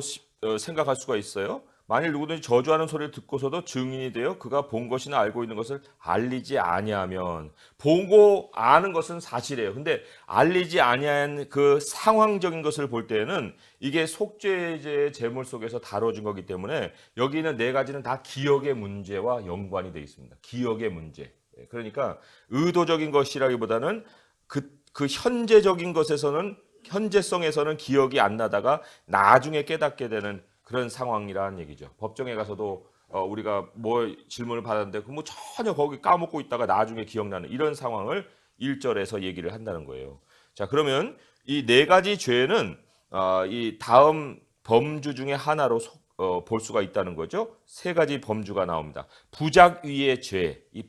생각할 수가 있어요. 만일 누구든지 저주하는 소리를 듣고서도 증인이 되어 그가 본 것이나 알고 있는 것을 알리지 아니하면 보고 아는 것은 사실이에요. 근데 알리지 아니한 그 상황적인 것을 볼 때는 이게 속죄제의 제물 속에서 다뤄진 거기 때문에 여기 있는 네 가지는 다 기억의 문제와 연관이 되어 있습니다. 기억의 문제. 그러니까 의도적인 것이라기보다는 그 현재적인 것에서는 현재성에서는 기억이 안 나다가 나중에 깨닫게 되는 그런 상황이라는 얘기죠. 법정에 가서도 우리가 뭐 질문을 받았는데 그 뭐 전혀 거기 까먹고 있다가 나중에 기억나는 이런 상황을 1절에서 얘기를 한다는 거예요. 자, 그러면 이 네 가지 죄는 이 다음 범주 중에 하나로 볼 수가 있다는 거죠. 세 가지 범주가 나옵니다. 부작위의 죄, 이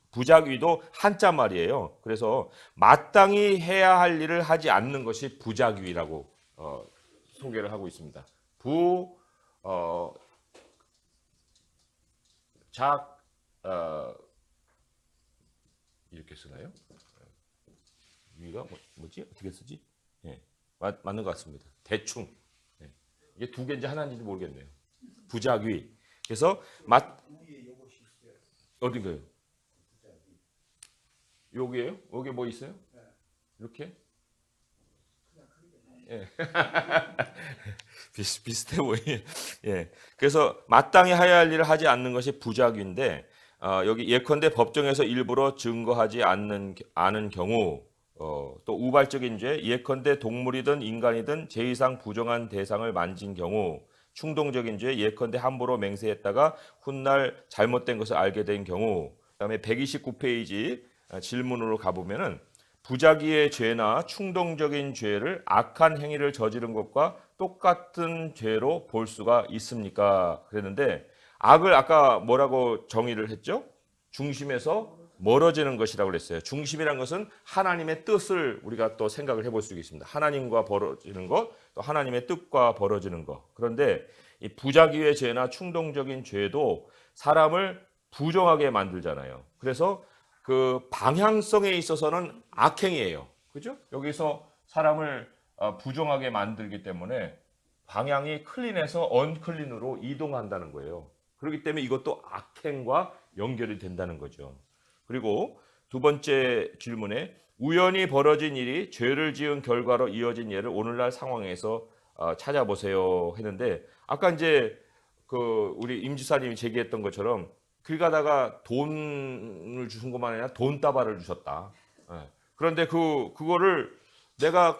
부작위도 한자 말이에요. 그래서 마땅히 해야 할 일을 하지 않는 것이 부작위라고 소개를 하고 있습니다. 이렇게 쓰나요? 위가 뭐지? 어떻게 쓰지? 예, 맞는 것 같습니다. 대충. 예. 이게 두 개인지 하나인지 모르겠네요. 부작위. 그래서 어딘가요? 여기에요? 여기 뭐 있어요? 이렇게? 예. 비슷해 보이. 예. 그래서 마땅히 해야 할 일을 하지 않는 것이 부작위인데 여기 예컨대 법정에서 일부러 증거하지 않은 경우 또 우발적인 죄, 예컨대 동물이든 인간이든 제 이상 부정한 대상을 만진 경우, 충동적인 죄, 예컨대 함부로 맹세했다가 훗날 잘못된 것을 알게 된 경우, 그다음에 129페이지 질문으로 가보면은 부작위의 죄나 충동적인 죄를 악한 행위를 저지른 것과 똑같은 죄로 볼 수가 있습니까? 그랬는데 악을 아까 뭐라고 정의를 했죠? 중심에서 멀어지는 것이라고 그랬어요. 중심이란 것은 하나님의 뜻을 우리가 또 생각을 해볼 수 있습니다. 하나님과 벌어지는 것, 또 하나님의 뜻과 벌어지는 것. 그런데 이 부작위의 죄나 충동적인 죄도 사람을 부정하게 만들잖아요. 그래서 그 방향성에 있어서는 악행이에요. 그죠? 여기서 사람을 부정하게 만들기 때문에 방향이 클린에서 언클린으로 이동한다는 거예요. 그렇기 때문에 이것도 악행과 연결이 된다는 거죠. 그리고 두 번째 질문에 우연히 벌어진 일이 죄를 지은 결과로 이어진 예를 오늘날 상황에서 찾아보세요 했는데 아까 이제 그 우리 임 지사님이 제기했던 것처럼 길 가다가 돈을 주신 것만 아니라 돈다발을 주셨다. 예. 그런데 그거를 내가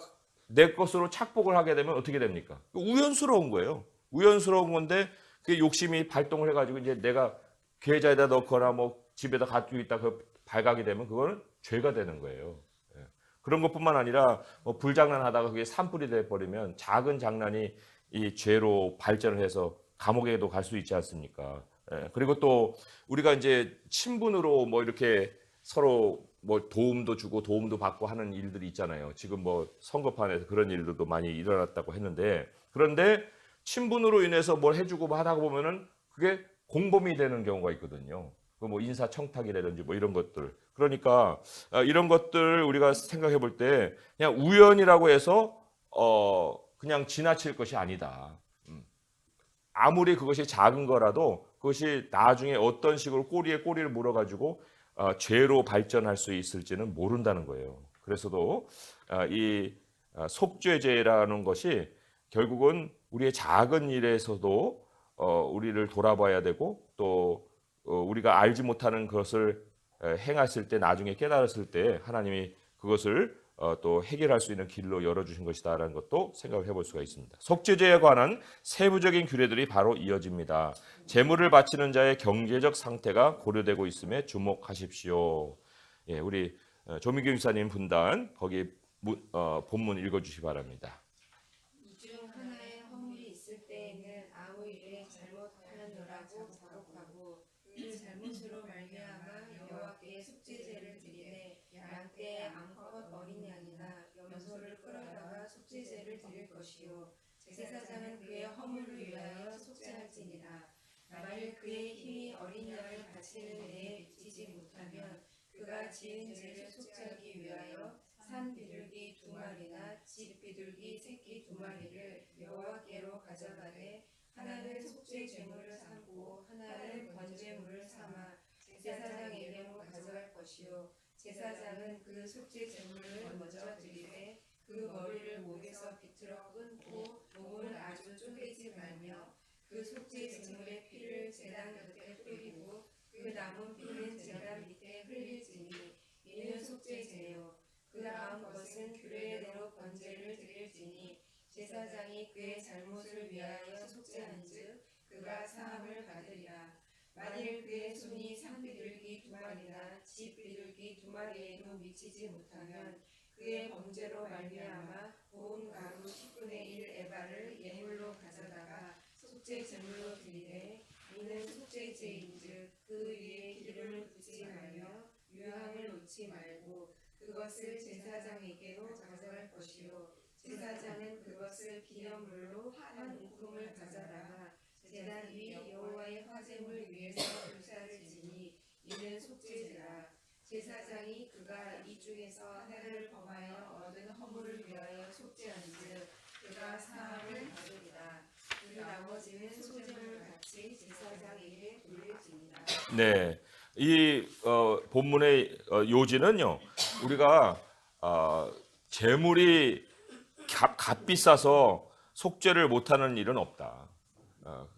내 것으로 착복을 하게 되면 어떻게 됩니까? 우연스러운 거예요. 우연스러운 건데 그게 욕심이 발동을 해가지고 이제 내가 계좌에다 넣거나 뭐 집에다 가지고 있다 그 발각이 되면 그거는 죄가 되는 거예요. 예. 그런 것뿐만 아니라 뭐 불장난하다가 그게 산불이 돼 버리면 작은 장난이 이 죄로 발전을 해서 감옥에도 갈 수 있지 않습니까? 예. 그리고 또 우리가 이제 친분으로 뭐 이렇게 서로 뭐 도움도 주고 도움도 받고 하는 일들이 있잖아요. 지금 뭐 선거판에서 그런 일들도 많이 일어났다고 했는데 그런데 친분으로 인해서 뭘 해주고 하다 보면은 그게 공범이 되는 경우가 있거든요. 뭐 인사청탁이라든지 뭐 이런 것들. 그러니까 이런 것들 우리가 생각해 볼 때 그냥 우연이라고 해서 그냥 지나칠 것이 아니다. 아무리 그것이 작은 거라도 그것이 나중에 어떤 식으로 꼬리에 꼬리를 물어가지고 죄로 발전할 수 있을지는 모른다는 거예요. 그래서도 이 속죄죄라는 것이 결국은 우리의 작은 일에서도 우리를 돌아봐야 되고 또 우리가 알지 못하는 것을 행했을 때 나중에 깨달았을 때 하나님이 그것을 또 해결할 수 있는 길로 열어주신 것이다라는 것도 생각을 해볼 수가 있습니다. 속죄죄에 관한 세부적인 규례들이 바로 이어집니다. 제물을 바치는 자의 경제적 상태가 고려되고 있음에 주목하십시오. 예, 우리 조민규 목사님 분단 거기 본문 읽어주시기 바랍니다. 이 중 하나의 허물이 있을 때에는 아무 일에 잘못하였노라고 자복하고 그 잘못으로 말미암아 여호와께 속죄제를 드리되 양떼 암컷 어린 양이나 염소를 끌어다가 속죄제를 드릴 것이요 제사장은 그의 허물을 위하여 속죄할지니라. 만일 그의 힘이 어린 양을 바치는 데에 미치지 못하면 그가 지은 죄를 속죄하기 위하여 산 비둘기 2마리나 집 비둘기 새끼 2마리를 여호와께로 가져가되 하나는 속죄 제물을 삼고 하나는 번제물을 삼아 제사장에게로 가져갈 것이요 제사장은 그 속죄 제물을 먼저 드리되 그 머리를 목에서 비틀어 끊고 몸을 아주 쪼개지 말며 그 속죄 제물의 피를 제단 곁에 뿌리고 그 남은 피는 제단 밑에 흘릴지니 이는 속죄제요. 그 다음 것은 규례대로 번제를 드릴지니 제사장이 그의 잘못을 위하여 속죄한즉 그가 사함을 받으리라. 만일 그의 손이 산비둘기 2마리나 집 비둘기 2마리에도 미치지 못하면 그의 범죄로 말미암아 고운 가루 10분의 1 에바를 예물로 가져다가 속죄 제물로 드리되 이는 속죄제인즉 그 위에 기름을 붓지 말며 유향을 놓지 말고 그것을 제사장에게로 가져갈 것이요 제사장은 그것을 기념물로 한 우금을 가져다가 제단 위 여호와의 화제물 위에서 불사를 지니 이는 속죄제라. 제사장이 그가 이 중에서 하나를 범하여 얻은 허물을 위하여 속죄한즉 그가 사함을 받으리라. 그 나머지는 소재물 같이 제사장에게 돌릴지니라. 네, 이 본문의 요지는요. 우리가 재물이 값비싸서 속죄를 못하는 일은 없다.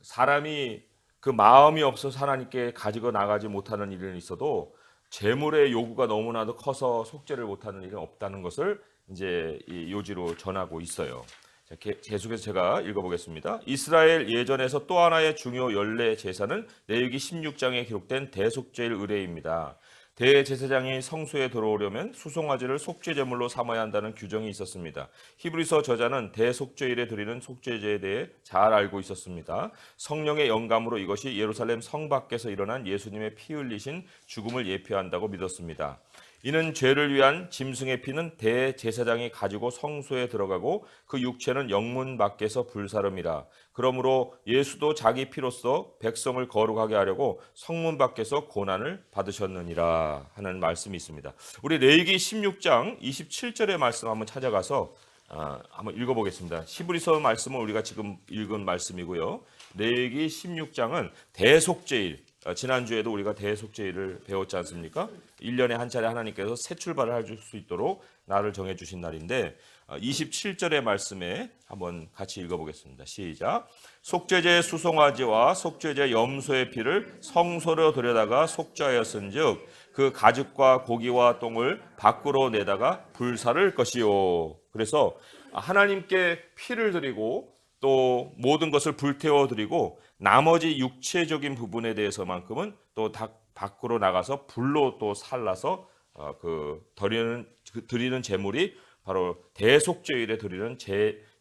사람이 그 마음이 없어서 하나님께 가지고 나가지 못하는 일은 있어도 재물의 요구가 너무나도 커서 속죄를 못하는 일은 없다는 것을 이제 이 요지로 전하고 있어요. 자, 계속해서 제가 읽어보겠습니다. 이스라엘 예전에서 또 하나의 중요 연례 제사는 레위기 16장에 기록된 대속죄일 의례입니다. 대제사장이 성소에 들어오려면 수송아지를 속죄제물로 삼아야 한다는 규정이 있었습니다. 히브리서 저자는 대속죄일에 드리는 속죄제에 대해 잘 알고 있었습니다. 성령의 영감으로 이것이 예루살렘 성 밖에서 일어난 예수님의 피 흘리신 죽음을 예표한다고 믿었습니다. 이는 죄를 위한 짐승의 피는 대제사장이 가지고 성소에 들어가고 그 육체는 영문 밖에서 불사름이라. 그러므로 예수도 자기 피로써 백성을 거룩하게 하려고 성문 밖에서 고난을 받으셨느니라 하는 말씀이 있습니다. 우리 레위기 16장 27절의 말씀 한번 찾아가서 한번 읽어보겠습니다. 히브리서 말씀은 우리가 지금 읽은 말씀이고요. 레위기 16장은 대속죄일, 지난주에도 우리가 대속죄일을 배웠지 않습니까? 1년에 한 차례 하나님께서 새 출발을 할 수 있도록 날을 정해주신 날인데 27절의 말씀에 한번 같이 읽어보겠습니다. 시작. 속죄제 수송아지와 속죄제 염소의 피를 성소로 들여다가 속죄하였은즉 그 가죽과 고기와 똥을 밖으로 내다가 불사를 것이요. 그래서 하나님께 피를 드리고 또 모든 것을 불태워 드리고 나머지 육체적인 부분에 대해서만큼은 또 밖으로 나가서 불로 또 살라서 드리는 제물이 바로 대속죄일에 드리는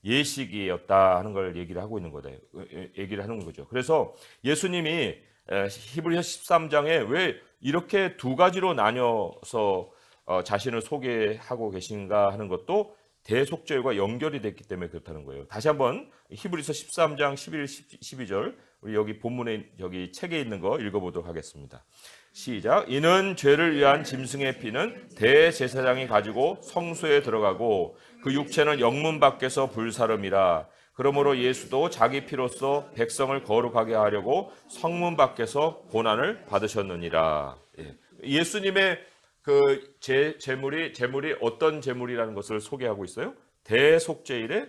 예식이었다 하는 걸 얘기를 하는 거죠. 그래서 예수님이 히브리서 13장에 왜 이렇게 두 가지로 나뉘어서 자신을 소개하고 계신가 하는 것도 대속죄일과 연결이 됐기 때문에 그렇다는 거예요. 다시 한번 히브리서 13장 11, 12절 우리 여기 본문에 여기 책에 있는 거 읽어보도록 하겠습니다. 시작. 이는 죄를 위한 짐승의 피는 대제사장이 가지고 성소에 들어가고 그 육체는 영문 밖에서 불사름이라. 그러므로 예수도 자기 피로써 백성을 거룩하게 하려고 성문 밖에서 고난을 받으셨느니라. 예수님의 그 제물이 어떤 제물이라는 것을 소개하고 있어요? 대속죄일의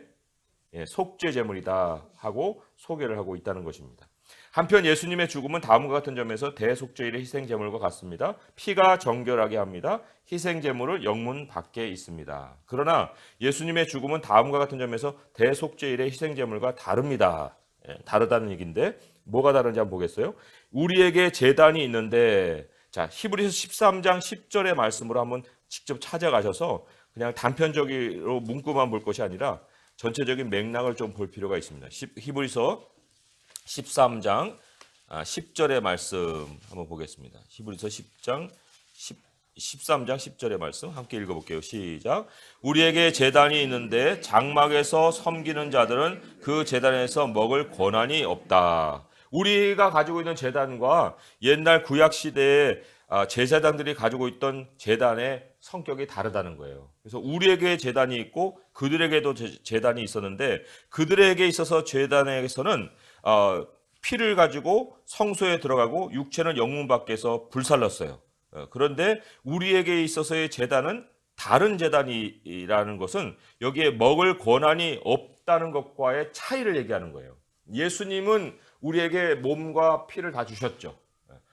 속죄 제물이다 하고 소개를 하고 있다는 것입니다. 한편 예수님의 죽음은 다음과 같은 점에서 대속죄일의 희생 제물과 같습니다. 피가 정결하게 합니다. 희생 제물은 영문 밖에 있습니다. 그러나 예수님의 죽음은 다음과 같은 점에서 대속죄일의 희생 제물과 다릅니다. 다르다는 얘기인데 뭐가 다른지 한번 보겠어요? 우리에게 제단이 있는데, 자, 히브리서 13장 10절의 말씀으로 한번 직접 찾아가셔서 그냥 단편적으로 문구만 볼 것이 아니라 전체적인 맥락을 좀 볼 필요가 있습니다. 히브리서 13장 10절의 말씀 한번 보겠습니다. 히브리서 13장 10절의 말씀 함께 읽어볼게요. 시작. 우리에게 제단이 있는데 장막에서 섬기는 자들은 그 제단에서 먹을 권한이 없다. 우리가 가지고 있는 제단과 옛날 구약 시대의 제사장들이 가지고 있던 제단의 성격이 다르다는 거예요. 그래서 우리에게 제단이 있고 그들에게도 제단이 있었는데 그들에게 있어서 제단에서는 피를 가지고 성소에 들어가고 육체는 영문 밖에서 불살랐어요. 그런데 우리에게 있어서의 제단은 다른 제단이라는 것은 여기에 먹을 권한이 없다는 것과의 차이를 얘기하는 거예요. 예수님은 우리에게 몸과 피를 다 주셨죠.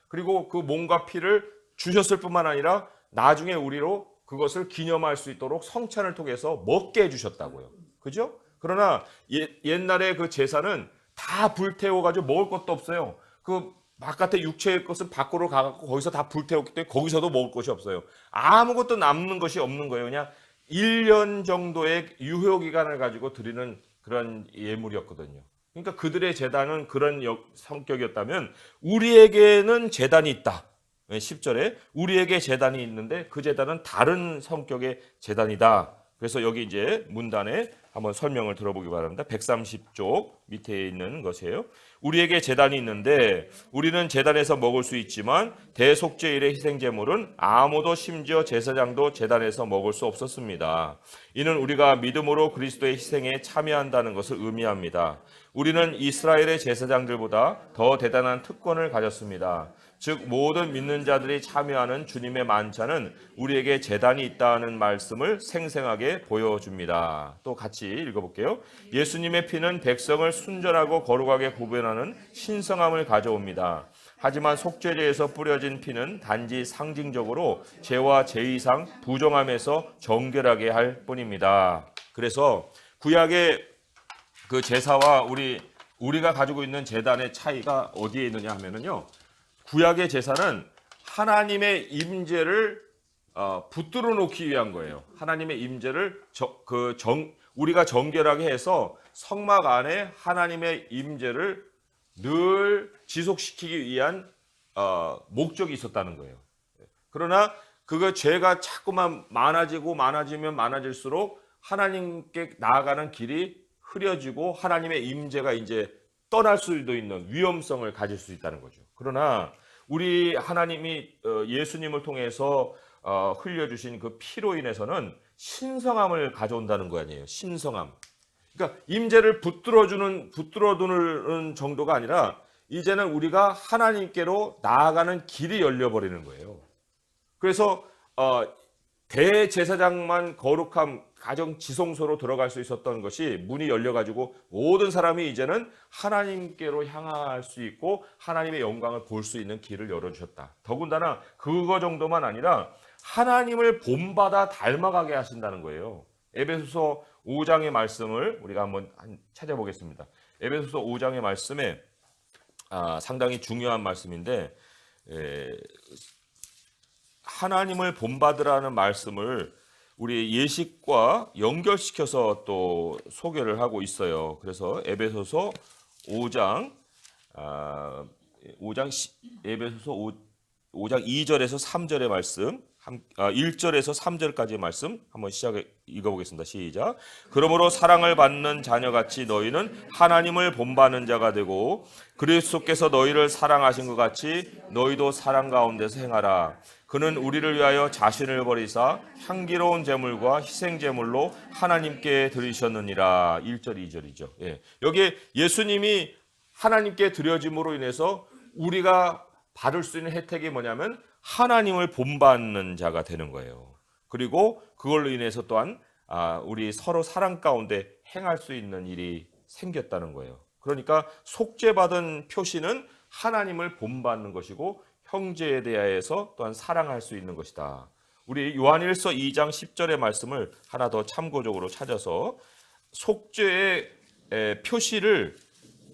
그리고 그 몸과 피를 주셨을 뿐만 아니라 나중에 우리로 그것을 기념할 수 있도록 성찬을 통해서 먹게 해주셨다고요. 그죠? 그러나 옛날에 그 제사는 다 불태워가지고 먹을 것도 없어요. 그 바깥에 육체의 것은 밖으로 가갖고 거기서 다 불태웠기 때문에 거기서도 먹을 것이 없어요. 아무것도 남는 것이 없는 거예요. 그냥 1년 정도의 유효기간을 가지고 드리는 그런 예물이었거든요. 그러니까 그들의 제단은 그런 성격이었다면 우리에게는 제단이 있다. 10절에 우리에게 제단이 있는데 그 제단은 다른 성격의 제단이다. 그래서 여기 이제 문단에 한번 설명을 들어보기 바랍니다. 130쪽 밑에 있는 것이에요. 우리에게 제단이 있는데 우리는 제단에서 먹을 수 있지만 대속죄일의 희생제물은 아무도 심지어 제사장도 제단에서 먹을 수 없었습니다. 이는 우리가 믿음으로 그리스도의 희생에 참여한다는 것을 의미합니다. 우리는 이스라엘의 제사장들보다 더 대단한 특권을 가졌습니다. 즉 모든 믿는 자들이 참여하는 주님의 만찬은 우리에게 제단이 있다는 말씀을 생생하게 보여줍니다. 또 같이 읽어볼게요. 예수님의 피는 백성을 순전하고 거룩하게 구별하는 신성함을 가져옵니다. 하지만 속죄제에서 뿌려진 피는 단지 상징적으로 죄와 죄 이상 부정함에서 정결하게 할 뿐입니다. 그래서 구약의 그 제사와 우리가 가지고 있는 제단의 차이가 어디에 있느냐 하면은요. 구약의 제사는 하나님의 임재를 붙들어 놓기 위한 거예요. 하나님의 임재를 우리가 정결하게 해서 성막 안에 하나님의 임재를 늘 지속시키기 위한 목적이 있었다는 거예요. 그러나 그거 죄가 자꾸만 많아지면 많아질수록 하나님께 나아가는 길이 흐려지고 하나님의 임재가 이제 떠날 수도 있는 위험성을 가질 수 있다는 거죠. 그러나 우리 하나님이 예수님을 통해서 흘려주신 그 피로 인해서는 신성함을 가져온다는 거 아니에요. 신성함. 그러니까 임재를 붙들어두는 정도가 아니라 이제는 우리가 하나님께로 나아가는 길이 열려버리는 거예요. 그래서 대제사장만 거룩함 가정 지성소로 들어갈 수 있었던 것이 문이 열려가지고 모든 사람이 이제는 하나님께로 향할 수 있고 하나님의 영광을 볼 수 있는 길을 열어주셨다. 더군다나 그거 정도만 아니라 하나님을 본받아 닮아가게 하신다는 거예요. 에베소서 5장의 말씀을 우리가 한번 찾아보겠습니다. 에베소서 5장의 말씀에 상당히 중요한 말씀인데 하나님을 본받으라는 말씀을 우리 예식과 연결시켜서 또 소개를 하고 있어요. 그래서 에베소서 5장 에베소서 5장 2절에서 3절의 말씀, 1절에서 3절까지의 말씀 한번 읽어보겠습니다. 시작. 그러므로 사랑을 받는 자녀같이 너희는 하나님을 본받는 자가 되고 그리스도께서 너희를 사랑하신 것 같이 너희도 사랑 가운데서 행하라. 그는 우리를 위하여 자신을 버리사 향기로운 제물과 희생 제물로 하나님께 드리셨느니라. 1절 2절이죠. 예. 여기에 예수님이 하나님께 드려짐으로 인해서 우리가 받을 수 있는 혜택이 뭐냐면 하나님을 본받는 자가 되는 거예요. 그리고 그걸로 인해서 또한 우리 서로 사랑 가운데 행할 수 있는 일이 생겼다는 거예요. 그러니까 속죄받은 표시는 하나님을 본받는 것이고 형제에 대하여서 또한 사랑할 수 있는 것이다. 우리 요한일서 2장 10절의 말씀을 하나 더 참고적으로 찾아서 속죄의 표시를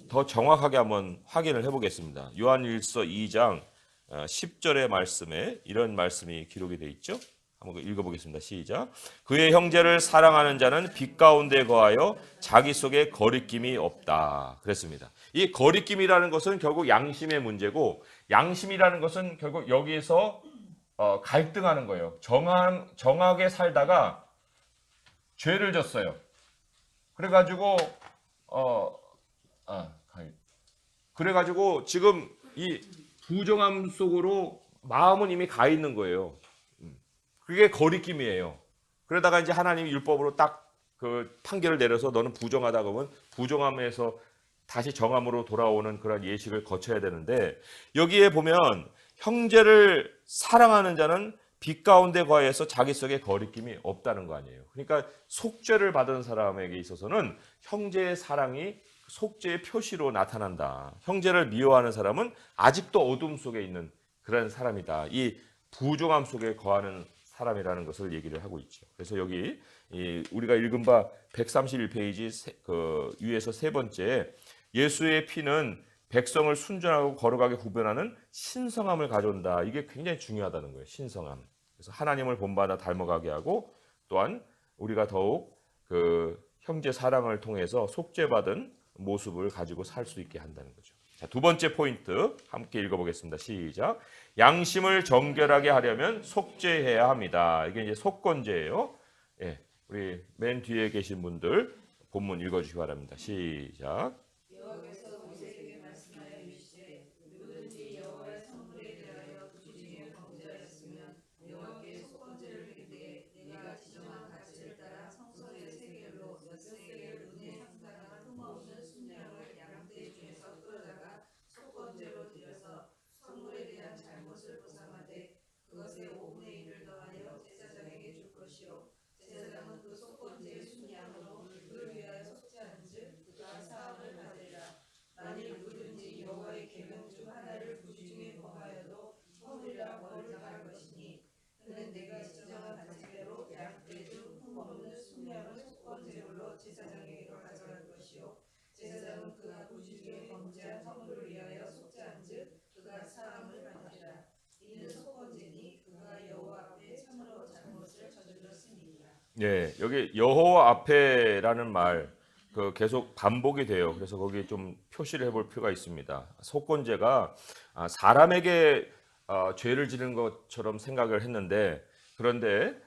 더 정확하게 한번 확인을 해보겠습니다. 요한일서 2장 10절의 말씀에 이런 말씀이 기록이 되어 있죠. 한번 읽어보겠습니다. 시작. 그의 형제를 사랑하는 자는 빛 가운데 거하여 자기 속에 거리낌이 없다. 그랬습니다. 이 거리낌이라는 것은 결국 양심의 문제고 양심이라는 것은 결국 여기에서 갈등하는 거예요. 정하게 살다가 죄를 졌어요. 그래가지고 지금 이 부정함 속으로 마음은 이미 가 있는 거예요. 그게 거리낌이에요. 그러다가 이제 하나님이 율법으로 딱 그 판결을 내려서 너는 부정하다 그러면 부정함에서 다시 정함으로 돌아오는 그런 예식을 거쳐야 되는데 여기에 보면 형제를 사랑하는 자는 빛 가운데 거하여서 자기 속에 거리낌이 없다는 거 아니에요. 그러니까 속죄를 받은 사람에게 있어서는 형제의 사랑이 속죄의 표시로 나타난다. 형제를 미워하는 사람은 아직도 어둠 속에 있는 그런 사람이다. 이 부정함 속에 거하는 사람이라는 것을 얘기를 하고 있죠. 그래서 여기 우리가 읽은 바 131페이지 위에서 세 번째 예수의 피는 백성을 순전하고 거룩하게 구별하는 신성함을 가져온다. 이게 굉장히 중요하다는 거예요. 신성함. 그래서 하나님을 본받아 닮아가게 하고 또한 우리가 더욱 그 형제 사랑을 통해서 속죄받은 모습을 가지고 살 수 있게 한다는 거죠. 자, 두 번째 포인트 함께 읽어보겠습니다. 시작. 양심을 정결하게 하려면 속죄해야 합니다. 이게 이제 속건제예요. 예, 우리 맨 뒤에 계신 분들 본문 읽어주시기 바랍니다. 시작. 여호와께서 모세에게 말씀하여 이르시되 누구든지 여호와의 성물에 대하여 부지중에 범죄하였으면 여호와께 속건제를 드릴 때에 내가 지정한 가치를 따라 성소의 세겔로 몇 세겔 은에 상당한 흠없는 순양을 양떼 중에서 끌어다가 속건제로 드려서 성물에 대한 예, 여기 여호와 앞에라는 말 계속 반복이 돼요. 그래서 거기 좀 표시를 해볼 필요가 있습니다. 속건제가 사람에게 죄를 지는 것처럼 생각을 했는데, 그런데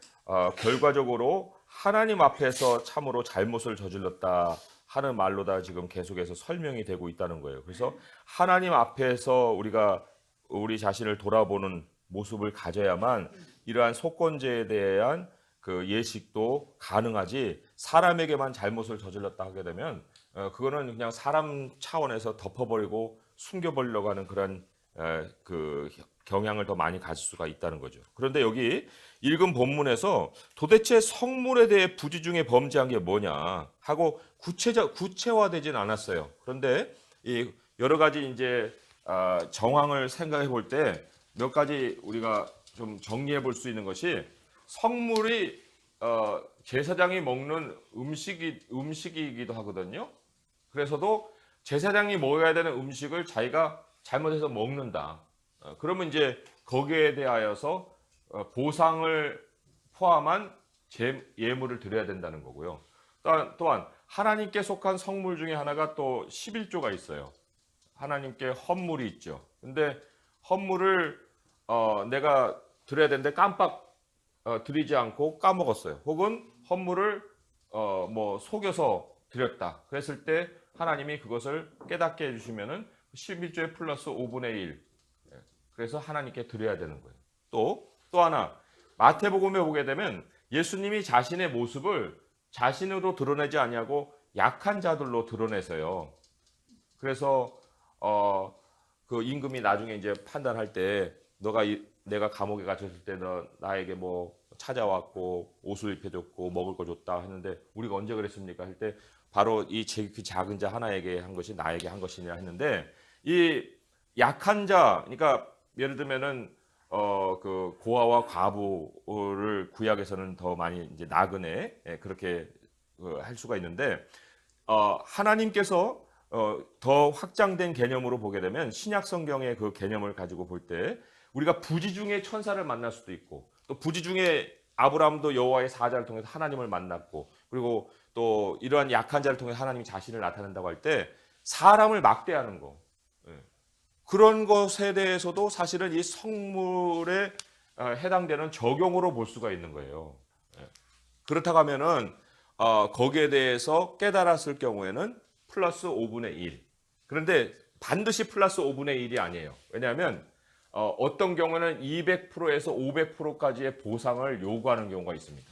결과적으로 하나님 앞에서 참으로 잘못을 저질렀다 하는 말로다 지금 계속해서 설명이 되고 있다는 거예요. 그래서 하나님 앞에서 우리가 우리 자신을 돌아보는 모습을 가져야만 이러한 속건제에 대한 그 예식도 가능하지, 사람에게만 잘못을 저질렀다 하게 되면 그거는 그냥 사람 차원에서 덮어버리고 숨겨버리려고 하는 그런 그 경향을 더 많이 가질 수가 있다는 거죠. 그런데 여기 읽은 본문에서 도대체 성물에 대해 부지중에 범죄한 게 뭐냐 하고 구체화되진 않았어요. 그런데 이 여러 가지 이제 정황을 생각해 볼 때 몇 가지 우리가 좀 정리해 볼 수 있는 것이, 성물이 제사장이 먹는 음식이기도 하거든요. 그래서도 제사장이 먹어야 되는 음식을 자기가 잘못해서 먹는다. 그러면 이제 거기에 대하여서 보상을 포함한 예물을 드려야 된다는 거고요. 또한 하나님께 속한 성물 중에 하나가 또 11조가 있어요. 하나님께 헌물이 있죠. 근데 헌물을 내가 드려야 되는데 깜빡 드리지 않고 까먹었어요. 혹은 헌물을 뭐 속여서 드렸다. 그랬을 때 하나님이 그것을 깨닫게 해주시면은 11조에 플러스 5분의 1. 그래서 하나님께 드려야 되는 거예요. 또 하나, 마태복음에 보게 되면 예수님이 자신의 모습을 자신으로 드러내지 아니하고 약한 자들로 드러내서요. 그래서 그 임금이 나중에 이제 판단할 때, 내가 감옥에 갇혔을 때 너 나에게 뭐 찾아왔고 옷을 입혀줬고 먹을 거 줬다 했는데 우리가 언제 그랬습니까? 할 때 바로 이 작은 자 하나에게 한 것이 나에게 한 것이냐 했는데, 이 약한 자, 그러니까 예를 들면은 그 고아와 과부를 구약에서는 더 많이 이제 나그네 그렇게 할 수가 있는데, 하나님께서 더 확장된 개념으로 보게 되면 신약 성경의 그 개념을 가지고 볼 때 우리가 부지 중에 천사를 만날 수도 있고, 또 부지 중에 아브라함도 여호와의 사자를 통해서 하나님을 만났고, 그리고 또 이러한 약한 자를 통해 하나님이 자신을 나타낸다고 할 때 사람을 막대하는 거, 그런 것에 대해서도 사실은 이 성물에 해당되는 적용으로 볼 수가 있는 거예요. 그렇다고 하면은 거기에 대해서 깨달았을 경우에는 플러스 5분의 1. 그런데 반드시 플러스 5분의 1이 아니에요. 왜냐하면 어떤 경우는 200%에서 500%까지의 보상을 요구하는 경우가 있습니다.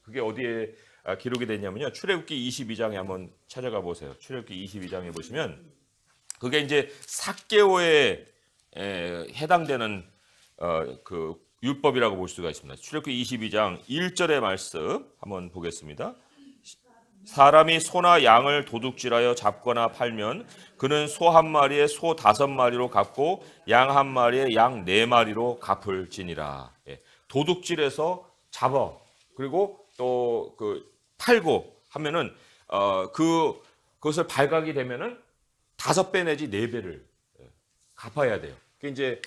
그게 어디에 기록이 되냐면요. 출애굽기 22장에 한번 찾아가 보세요. 출애굽기 22장에 보시면 그게 이제 삭개오에 해당되는 그 율법이라고 볼 수가 있습니다. 출애굽기 22장 1절의 말씀 한번 보겠습니다. 사람이 소나 양을 도둑질하여 잡거나 팔면 그는 소 한 마리에 소 5마리로 갚고 양 한 마리에 양 4마리로 갚을지니라. 도둑질해서 잡아 그리고 또 그 팔고 하면은 그것을 발각이 되면은 5배 내지 4배를 갚아야 돼요. 그게 이제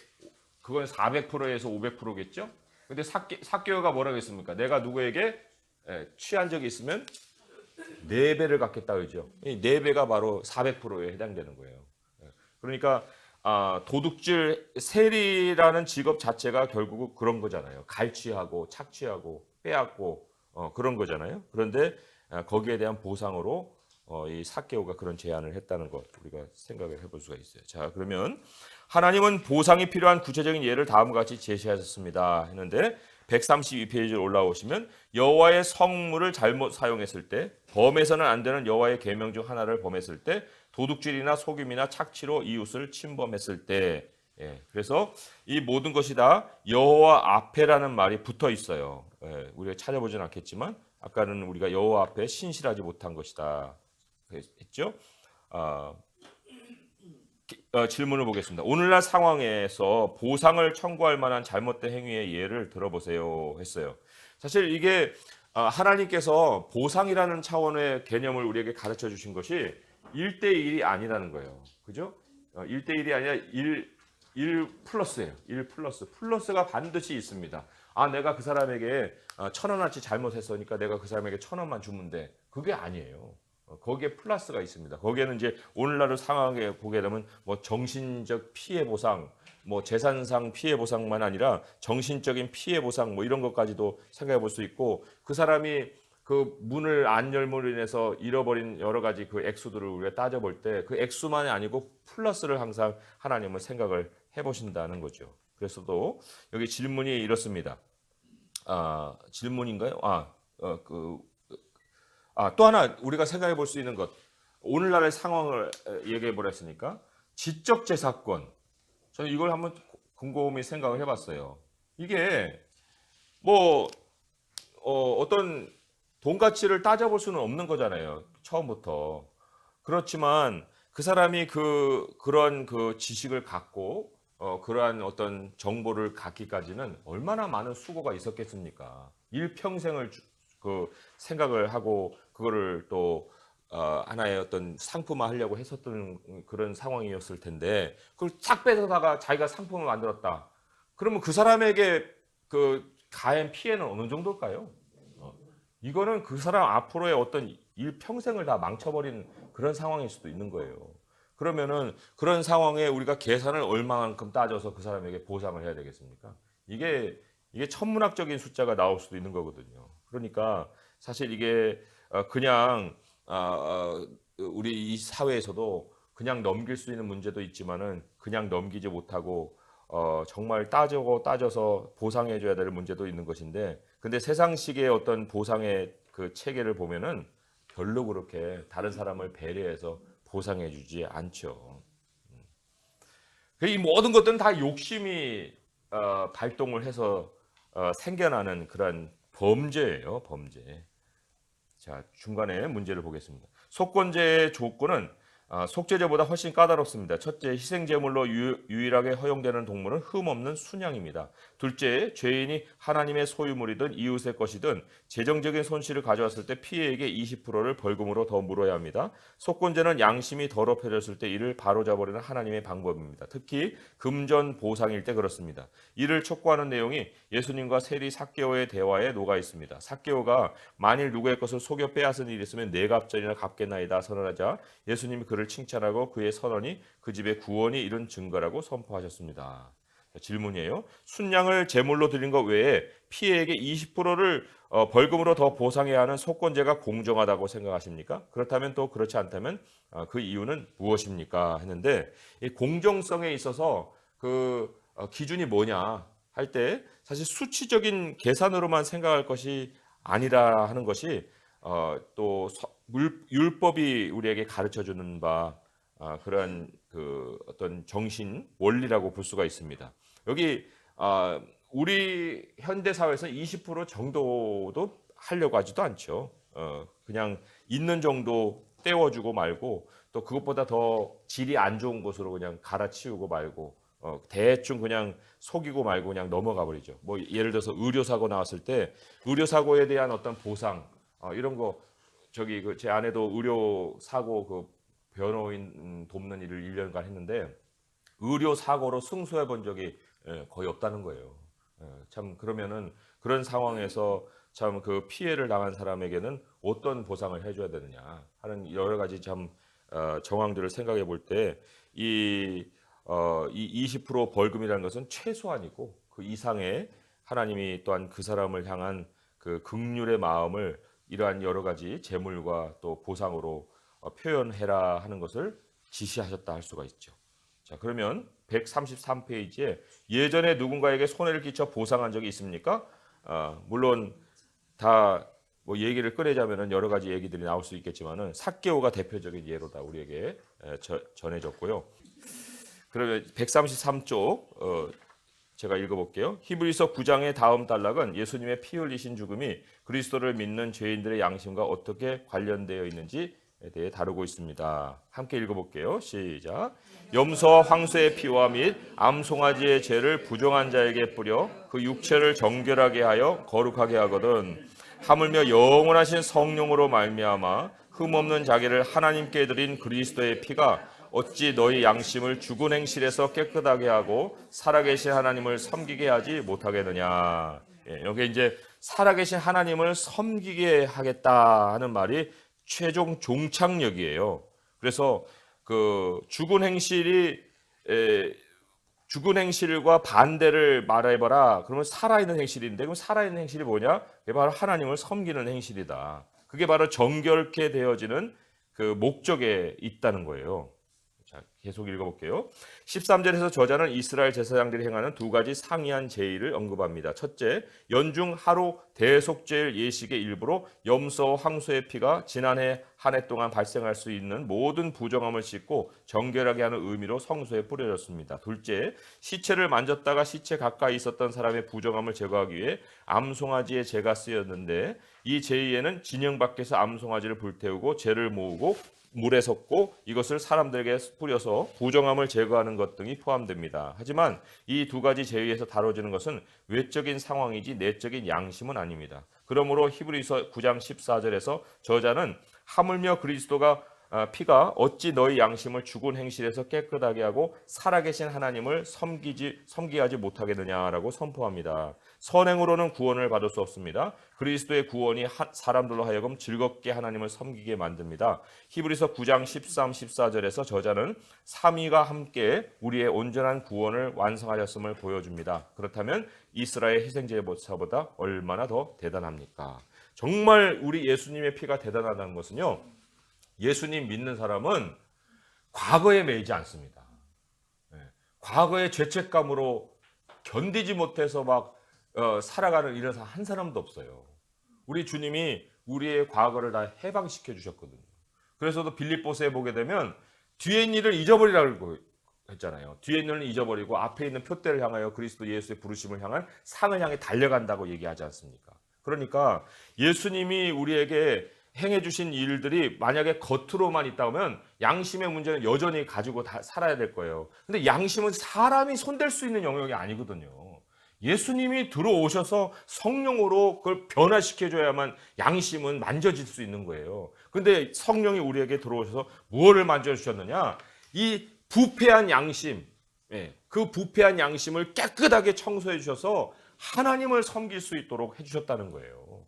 그건 400%에서 500%겠죠. 근데 삭개오가 뭐라고 했습니까? 내가 누구에게 취한 적이 있으면 4배를 갚겠다 그러죠. 이 4배가 바로 400%에 해당되는 거예요. 그러니까 도둑질, 세리라는 직업 자체가 결국 그런 거잖아요. 갈취하고 착취하고 빼앗고 그런 거잖아요. 그런데 거기에 대한 보상으로 이 삭개오가 그런 제안을 했다는 것 우리가 생각을 해볼 수가 있어요. 자, 그러면 하나님은 보상이 필요한 구체적인 예를 다음과 같이 제시하셨습니다 했는데 132페이지로 올라오시면 여호와의 성물을 잘못 사용했을 때, 범해서는 안 되는 여호와의 계명 중 하나를 범했을 때, 도둑질이나 속임이나 착취로 이웃을 침범했을 때, 그래서 이 모든 것이 다 여호와 앞에라는 말이 붙어 있어요. 우리가 찾아보진 않겠지만 아까는 우리가 여호와 앞에 신실하지 못한 것이다 했죠. 질문을 보겠습니다. 오늘날 상황에서 보상을 청구할 만한 잘못된 행위의 예를 들어보세요 했어요. 사실 이게 하나님께서 보상이라는 차원의 개념을 우리에게 가르쳐 주신 것이 1대1이 아니라는 거예요. 그죠? 1대1이 아니라 1 플러스예요. 1 플러스. 플러스가 반드시 있습니다. 내가 그 사람에게 1,000원어치 잘못했으니까 내가 그 사람에게 1,000원만 주면 돼. 그게 아니에요. 거기에 플러스가 있습니다. 거기에는 이제 오늘날 상황에 보게 되면 뭐 정신적 피해 보상, 뭐 재산상 피해 보상만 아니라 정신적인 피해 보상 뭐 이런 것까지도 생각해 볼 수 있고, 그 사람이 그 문을 안 열므로 인해서 잃어버린 여러 가지 그 액수들을 우리가 따져볼 때 그 액수만이 아니고 플러스를 항상 하나님은 생각을 해보신다는 거죠. 그래서도 여기 질문이 이렇습니다. 질문인가요? 또 하나 우리가 생각해 볼 수 있는 것, 오늘날의 상황을 얘기해 보랬으니까 지적 재산권. 저는 이걸 한번 곰곰이 생각을 해봤어요. 이게 뭐 어떤 돈 가치를 따져볼 수는 없는 거잖아요, 처음부터. 그렇지만 그 사람이 그런 그 지식을 갖고 그러한 어떤 정보를 갖기까지는 얼마나 많은 수고가 있었겠습니까? 일평생을 그 생각을 하고 그거를 또 하나의 어떤 상품화 하려고 했었던 그런 상황이었을 텐데, 그걸 싹 뺏어다가 자기가 상품을 만들었다. 그러면 그 사람에게 그 가한 피해는 어느 정도일까요? 이거는 그 사람 앞으로의 어떤 일평생을 다 망쳐버린 그런 상황일 수도 있는 거예요. 그러면은 그런 상황에 우리가 계산을 얼마만큼 따져서 그 사람에게 보상을 해야 되겠습니까? 이게 천문학적인 숫자가 나올 수도 있는 거거든요. 그러니까 사실 이게 그냥 우리 이 사회에서도 그냥 넘길 수 있는 문제도 있지만은 그냥 넘기지 못하고 정말 따져서 보상해줘야 될 문제도 있는 것인데, 근데 세상식의 어떤 보상의 그 체계를 보면은 별로 그렇게 다른 사람을 배려해서 보상해주지 않죠. 이 모든 것들은 다 욕심이 발동을 해서 생겨나는 그런 범죄예요, 범죄. 자, 중간에 문제를 보겠습니다. 속건제의 조건은 속죄제보다 훨씬 까다롭습니다. 첫째, 희생제물로 유일하게 허용되는 동물은 흠없는 순양입니다. 둘째, 죄인이 하나님의 소유물이든 이웃의 것이든 재정적인 손실을 가져왔을 때 피해액의 20%를 벌금으로 더 물어야 합니다. 속건제는 양심이 더럽혀졌을 때 이를 바로잡으려는 하나님의 방법입니다. 특히 금전 보상일 때 그렇습니다. 이를 촉구하는 내용이 예수님과 세리 삭개오의 대화에 녹아 있습니다. 삭개오가 만일 누구의 것을 속여 빼앗은 일이 있으면 네 갑절이나 갚겠나이다 선언하자 예수님이 그를 칭찬하고 그의 선언이 그 집에 구원이 이룬 증거라고 선포하셨습니다. 질문이에요. 순양을 제물로 드린 것 외에 피해액의 20%를 벌금으로 더 보상해야 하는 속건제가 공정하다고 생각하십니까? 그렇다면 또 그렇지 않다면 그 이유는 무엇입니까? 했는데, 이 공정성에 있어서 그 기준이 뭐냐 할 때 사실 수치적인 계산으로만 생각할 것이 아니라 하는 것이 또 율법이 우리에게 가르쳐주는 바 그런 그 어떤 정신 원리라고 볼 수가 있습니다. 여기 우리 현대 사회에서 20% 정도도 하려고 하지도 않죠. 그냥 있는 정도 떼워주고 말고, 또 그것보다 더 질이 안 좋은 곳으로 그냥 갈아치우고 말고, 대충 그냥 속이고 말고 그냥 넘어가 버리죠. 뭐 예를 들어서 의료사고 나왔을 때 의료사고에 대한 어떤 보상 이런 거, 저기 제 아내도 의료사고 그 변호인 돕는 일을 1년간 했는데 의료사고로 승소해 본 적이 거의 없다는 거예요. 참, 그러면은 그런 상황에서 참 그 피해를 당한 사람에게는 어떤 보상을 해줘야 되느냐 하는 여러 가지 참 정황들을 생각해 볼 때 이 20% 벌금이라는 것은 최소한이고, 그 이상의 하나님이 또한 그 사람을 향한 그 긍휼의 마음을 이러한 여러 가지 재물과 또 보상으로 표현해라 하는 것을 지시하셨다 할 수가 있죠. 자, 그러면 133페이지에 예전에 누군가에게 손해를 끼쳐 보상한 적이 있습니까? 물론 다 뭐 얘기를 꺼내자면은 여러 가지 얘기들이 나올 수 있겠지만은 삭개오가 대표적인 예로다 우리에게 전해졌고요. 그러면 133쪽 제가 읽어볼게요. 히브리서 9장의 다음 단락은 예수님의 피 흘리신 죽음이 그리스도를 믿는 죄인들의 양심과 어떻게 관련되어 있는지에 대해 다루고 있습니다. 함께 읽어볼게요. 시작. 염소와 황소의 피와 및 암송아지의 죄를 부정한 자에게 뿌려 그 육체를 정결하게 하여 거룩하게 하거든. 하물며 영원하신 성령으로 말미암아 흠없는 자기를 하나님께 드린 그리스도의 피가 어찌 너희 양심을 죽은 행실에서 깨끗하게 하고 살아계신 하나님을 섬기게 하지 못하겠느냐. 여기 이제 살아계신 하나님을 섬기게 하겠다 하는 말이 최종 종착역이에요. 그래서 그 죽은 행실과 반대를 말해봐라. 그러면 살아있는 행실인데, 그럼 살아있는 행실이 뭐냐? 그게 바로 하나님을 섬기는 행실이다. 그게 바로 정결케 되어지는 그 목적에 있다는 거예요. 자, 계속 읽어볼게요. 13절에서 저자는 이스라엘 제사장들이 행하는 두 가지 상이한 제의를 언급합니다. 첫째, 연중 하루 대속죄일 예식의 일부로 염소, 황소의 피가 지난해 한 해 동안 발생할 수 있는 모든 부정함을 씻고 정결하게 하는 의미로 성소에 뿌려졌습니다. 둘째, 시체를 만졌다가 시체 가까이 있었던 사람의 부정함을 제거하기 위해 암송아지의 재가 쓰였는데, 이 제의에는 진영 밖에서 암송아지를 불태우고 재를 모으고 물에 섞고 이것을 사람들에게 뿌려서 부정함을 제거하는 것 등이 포함됩니다. 하지만 이 두 가지 제의에서 다뤄지는 것은 외적인 상황이지 내적인 양심은 아닙니다. 그러므로 히브리서 9장 14절에서 저자는 하물며 그리스도가 피가 어찌 너희 양심을 죽은 행실에서 깨끗하게 하고 살아계신 하나님을 섬기하지 못하겠느냐라고 선포합니다. 선행으로는 구원을 받을 수 없습니다. 그리스도의 구원이 사람들로 하여금 즐겁게 하나님을 섬기게 만듭니다. 히브리서 9장 13, 14절에서 저자는 삼위가 함께 우리의 온전한 구원을 완성하셨음을 보여줍니다. 그렇다면 이스라엘 희생제보다 얼마나 더 대단합니까? 정말 우리 예수님의 피가 대단하다는 것은요, 예수님 믿는 사람은 과거에 매이지 않습니다. 과거의 죄책감으로 견디지 못해서 막 살아가는 이런 한 사람도 없어요. 우리 주님이 우리의 과거를 다 해방시켜 주셨거든요. 그래서도 빌립보서에 보게 되면 뒤에 있는 일을 잊어버리라고 했잖아요. 뒤에 있는 일을 잊어버리고 앞에 있는 표대를 향하여 그리스도 예수의 부르심을 향한 상을 향해 달려간다고 얘기하지 않습니까? 그러니까 예수님이 우리에게 행해 주신 일들이 만약에 겉으로만 있다면 양심의 문제는 여전히 가지고 살아야 될 거예요. 근데 양심은 사람이 손댈 수 있는 영역이 아니거든요. 예수님이 들어오셔서 성령으로 그걸 변화시켜줘야만 양심은 만져질 수 있는 거예요. 근데 성령이 우리에게 들어오셔서 무엇을 만져주셨느냐? 이 부패한 양심, 그 부패한 양심을 깨끗하게 청소해 주셔서 하나님을 섬길 수 있도록 해주셨다는 거예요.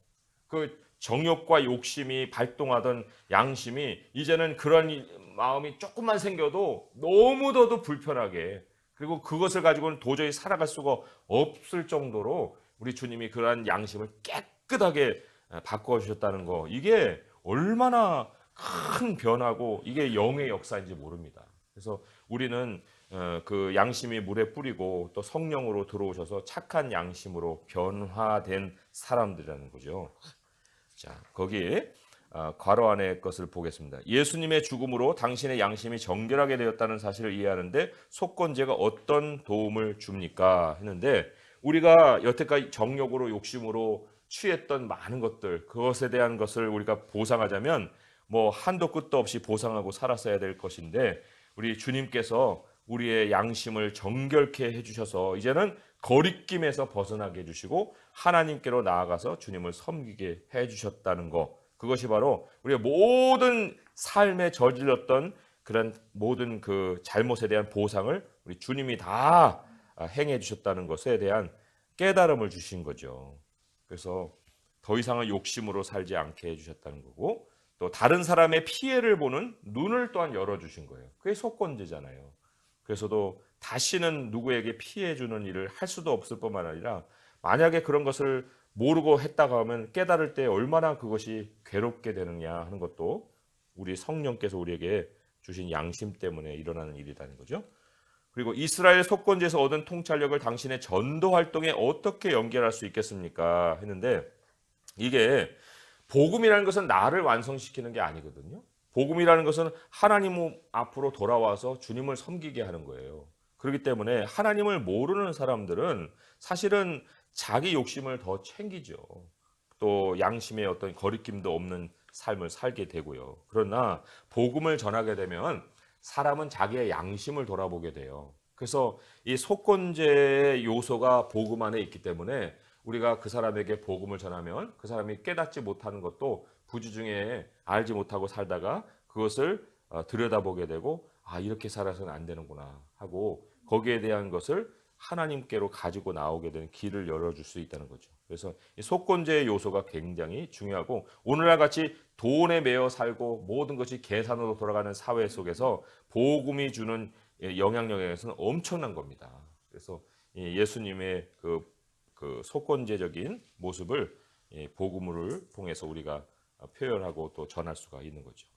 그 정욕과 욕심이 발동하던 양심이 이제는 그런 마음이 조금만 생겨도 너무도 불편하게, 그리고 그것을 가지고는 도저히 살아갈 수가 없을 정도로 우리 주님이 그러한 양심을 깨끗하게 바꿔주셨다는 거, 이게 얼마나 큰 변화고 이게 영의 역사인지 모릅니다. 그래서 우리는 그 양심이 물에 뿌리고 또 성령으로 들어오셔서 착한 양심으로 변화된 사람들이라는 거죠. 자, 거기에 괄호 안의 것을 보겠습니다. 예수님의 죽음으로 당신의 양심이 정결하게 되었다는 사실을 이해하는데 속건제가 어떤 도움을 줍니까? 했는데, 우리가 여태까지 정욕으로 욕심으로 취했던 많은 것들, 그것에 대한 것을 우리가 보상하자면 뭐 한도 끝도 없이 보상하고 살았어야 될 것인데, 우리 주님께서 우리의 양심을 정결케 해주셔서 이제는 거리낌에서 벗어나게 해주시고 하나님께로 나아가서 주님을 섬기게 해주셨다는 것, 그것이 바로 우리의 모든 삶에 저질렀던 그런 모든 그 잘못에 대한 보상을 우리 주님이 다 행해 주셨다는 것에 대한 깨달음을 주신 거죠. 그래서 더 이상은 욕심으로 살지 않게 해주셨다는 거고, 또 다른 사람의 피해를 보는 눈을 또한 열어주신 거예요. 그게 속건제잖아요. 그래서도 다시는 누구에게 피해 주는 일을 할 수도 없을 뿐만 아니라, 만약에 그런 것을 모르고 했다가 하면 깨달을 때 얼마나 그것이 괴롭게 되느냐 하는 것도 우리 성령께서 우리에게 주신 양심 때문에 일어나는 일이라는 거죠. 그리고 이스라엘 속건제에서 얻은 통찰력을 당신의 전도 활동에 어떻게 연결할 수 있겠습니까? 했는데, 이게 복음이라는 것은 나를 완성시키는 게 아니거든요. 복음이라는 것은 하나님 앞으로 돌아와서 주님을 섬기게 하는 거예요. 그렇기 때문에 하나님을 모르는 사람들은 사실은 자기 욕심을 더 챙기죠. 또 양심의 어떤 거리낌도 없는 삶을 살게 되고요. 그러나 복음을 전하게 되면 사람은 자기의 양심을 돌아보게 돼요. 그래서 이 속건제의 요소가 복음 안에 있기 때문에 우리가 그 사람에게 복음을 전하면 그 사람이 깨닫지 못하는 것도 부주중에 알지 못하고 살다가 그것을 들여다보게 되고, 아, 이렇게 살아서는 안 되는구나 하고 거기에 대한 것을 하나님께로 가지고 나오게 되는 길을 열어줄 수 있다는 거죠. 그래서 이 속건제의 요소가 굉장히 중요하고, 오늘날 같이 돈에 매여 살고 모든 것이 계산으로 돌아가는 사회 속에서 복음이 주는 영향력에서는 엄청난 겁니다. 그래서 예수님의 그 속건제적인 모습을 복음을 통해서 우리가 표현하고 또 전할 수가 있는 거죠.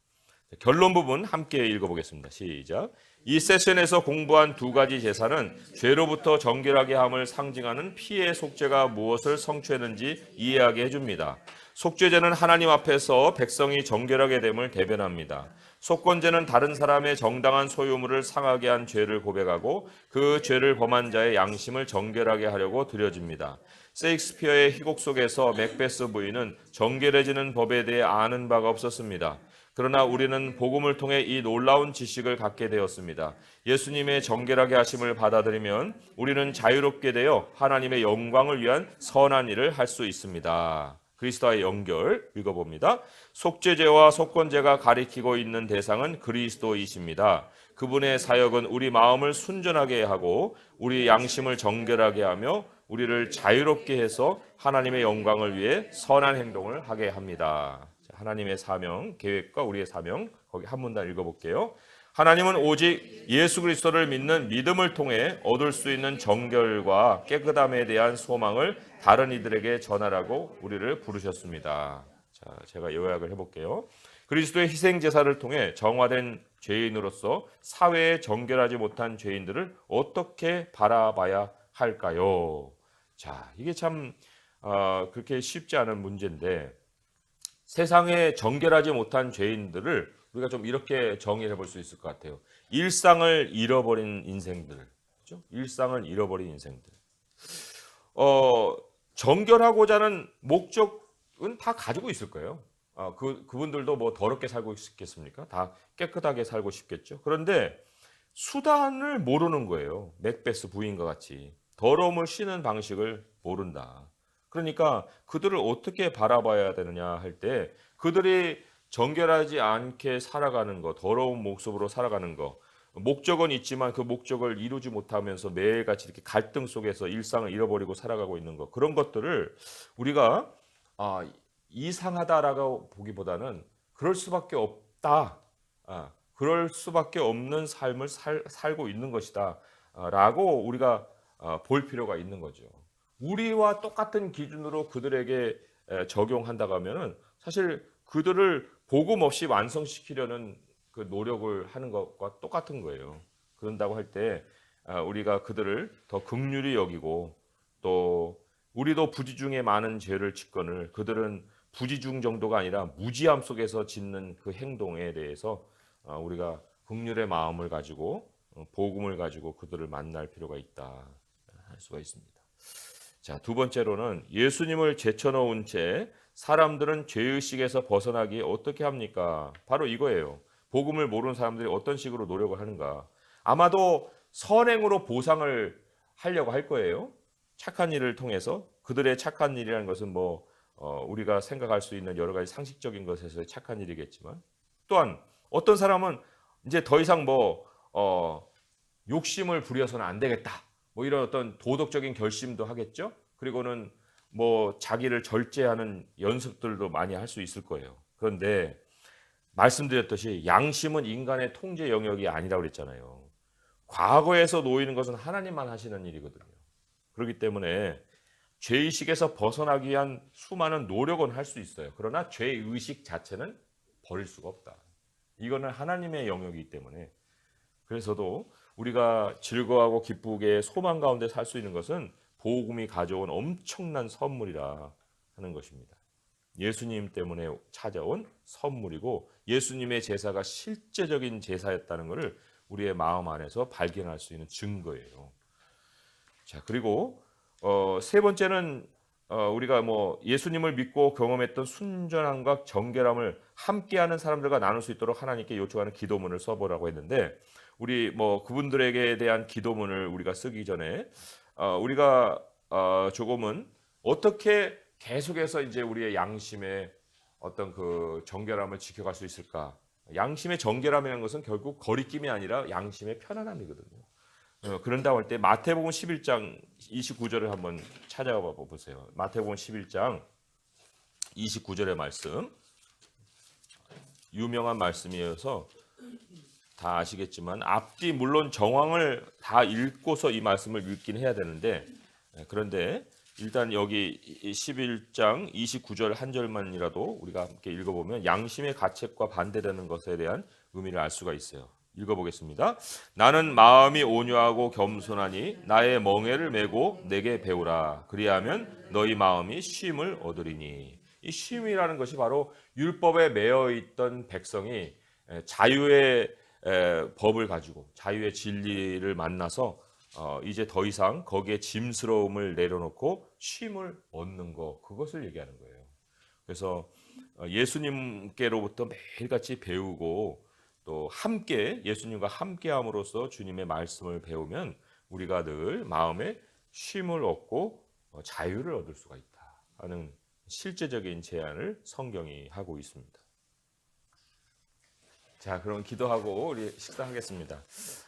결론 부분 함께 읽어보겠습니다. 시작. 이 세션에서 공부한 두 가지 제사는 죄로부터 정결하게 함을 상징하는 피의 속죄가 무엇을 성취했는지 이해하게 해줍니다. 속죄제는 하나님 앞에서 백성이 정결하게 됨을 대변합니다. 속건제는 다른 사람의 정당한 소유물을 상하게 한 죄를 고백하고 그 죄를 범한 자의 양심을 정결하게 하려고 드려집니다. 셰익스피어의 희곡 속에서 맥베스 부인은 정결해지는 법에 대해 아는 바가 없었습니다. 그러나 우리는 복음을 통해 이 놀라운 지식을 갖게 되었습니다. 예수님의 정결하게 하심을 받아들이면 우리는 자유롭게 되어 하나님의 영광을 위한 선한 일을 할 수 있습니다. 그리스도와의 연결 읽어봅니다. 속죄제와 속건제가 가리키고 있는 대상은 그리스도이십니다. 그분의 사역은 우리 마음을 순전하게 하고 우리 양심을 정결하게 하며 우리를 자유롭게 해서 하나님의 영광을 위해 선한 행동을 하게 합니다. 하나님의 사명, 계획과 우리의 사명, 거기 한 문단 읽어볼게요. 하나님은 오직 예수 그리스도를 믿는 믿음을 통해 얻을 수 있는 정결과 깨끗함에 대한 소망을 다른 이들에게 전하라고 우리를 부르셨습니다. 자, 제가 요약을 해볼게요. 그리스도의 희생 제사를 통해 정화된 죄인으로서 사회에 정결하지 못한 죄인들을 어떻게 바라봐야 할까요? 자, 이게 참 그렇게 쉽지 않은 문제인데, 세상에 정결하지 못한 죄인들을 우리가 좀 이렇게 정의를 해볼 수 있을 것 같아요. 일상을 잃어버린 인생들, 그렇죠? 일상을 잃어버린 인생들. 정결하고자 하는 목적은 다 가지고 있을 거예요. 그분들도 뭐 더럽게 살고 싶겠습니까? 다 깨끗하게 살고 싶겠죠. 그런데 수단을 모르는 거예요. 맥베스 부인과 같이 더러움을 씻는 방식을 모른다. 그러니까 그들을 어떻게 바라봐야 되느냐 할 때, 그들이 정결하지 않게 살아가는 거, 더러운 모습으로 살아가는 거, 목적은 있지만 그 목적을 이루지 못하면서 매일같이 이렇게 갈등 속에서 일상을 잃어버리고 살아가고 있는 거, 그런 것들을 우리가 이상하다라고 보기보다는 그럴 수밖에 없다, 그럴 수밖에 없는 삶을 살고 있는 것이다 라고 우리가 볼 필요가 있는 거죠. 우리와 똑같은 기준으로 그들에게 적용한다고 하면은 사실 그들을 복음 없이 완성시키려는 그 노력을 하는 것과 똑같은 거예요. 그런다고 할 때 우리가 그들을 더 긍휼히 여기고, 또 우리도 부지 중에 많은 죄를 짓거늘 그들은 부지중 정도가 아니라 무지함 속에서 짓는 그 행동에 대해서 우리가 긍휼의 마음을 가지고 복음을 가지고 그들을 만날 필요가 있다 할 수가 있습니다. 자, 두 번째로는 예수님을 제쳐놓은 채 사람들은 죄의식에서 벗어나기 어떻게 합니까? 바로 이거예요. 복음을 모르는 사람들이 어떤 식으로 노력을 하는가? 아마도 선행으로 보상을 하려고 할 거예요. 착한 일을 통해서. 그들의 착한 일이라는 것은 우리가 생각할 수 있는 여러 가지 상식적인 것에서의 착한 일이겠지만, 또한 어떤 사람은 이제 더 이상 욕심을 부려서는 안 되겠다, 이런 어떤 도덕적인 결심도 하겠죠. 그리고는 자기를 절제하는 연습들도 많이 할 수 있을 거예요. 그런데 말씀드렸듯이 양심은 인간의 통제 영역이 아니라고 그랬잖아요. 과거에서 놓이는 것은 하나님만 하시는 일이거든요. 그렇기 때문에 죄의식에서 벗어나기 위한 수많은 노력은 할 수 있어요. 그러나 죄의식 자체는 버릴 수가 없다. 이거는 하나님의 영역이기 때문에, 그래서도 우리가 즐거워하고 기쁘게 소망 가운데 살 수 있는 것은 복음이 가져온 엄청난 선물이라 하는 것입니다. 예수님 때문에 찾아온 선물이고, 예수님의 제사가 실제적인 제사였다는 것을 우리의 마음 안에서 발견할 수 있는 증거예요. 자, 그리고 세 번째는 우리가 예수님을 믿고 경험했던 순전함과 정결함을 함께하는 사람들과 나눌 수 있도록 하나님께 요청하는 기도문을 써보라고 했는데, 우리 그분들에게 대한 기도문을 우리가 쓰기 전에 우리가 조금은 어떻게 계속해서 이제 우리의 양심의 어떤 그 정결함을 지켜갈 수 있을까? 양심의 정결함이라는 것은 결국 거리낌이 아니라 양심의 편안함이거든요. 그런다고 할 때 마태복음 11장 29절을 한번 찾아봐 보세요. 마태복음 11장 29절의 말씀, 유명한 말씀이어서 다 아시겠지만 앞뒤 물론 정황을 다 읽고서 이 말씀을 읽긴 해야 되는데, 그런데 일단 여기 11장 29절 한 절만이라도 우리가 함께 읽어보면 양심의 가책과 반대되는 것에 대한 의미를 알 수가 있어요. 읽어보겠습니다. 나는 마음이 온유하고 겸손하니 나의 멍에를 메고 내게 배우라. 그리하면 너희 마음이 쉼을 얻으리니. 이 쉼이라는 것이 바로 율법에 매여 있던 백성이 자유의 법을 가지고 자유의 진리를 만나서 이제 더 이상 거기에 짐스러움을 내려놓고 쉼을 얻는 것, 그것을 얘기하는 거예요. 그래서 예수님께로부터 매일같이 배우고 또 함께 예수님과 함께함으로써 주님의 말씀을 배우면 우리가 늘 마음에 쉼을 얻고 자유를 얻을 수가 있다 하는 실제적인 제안을 성경이 하고 있습니다. 자, 그럼 기도하고 우리 식사하겠습니다.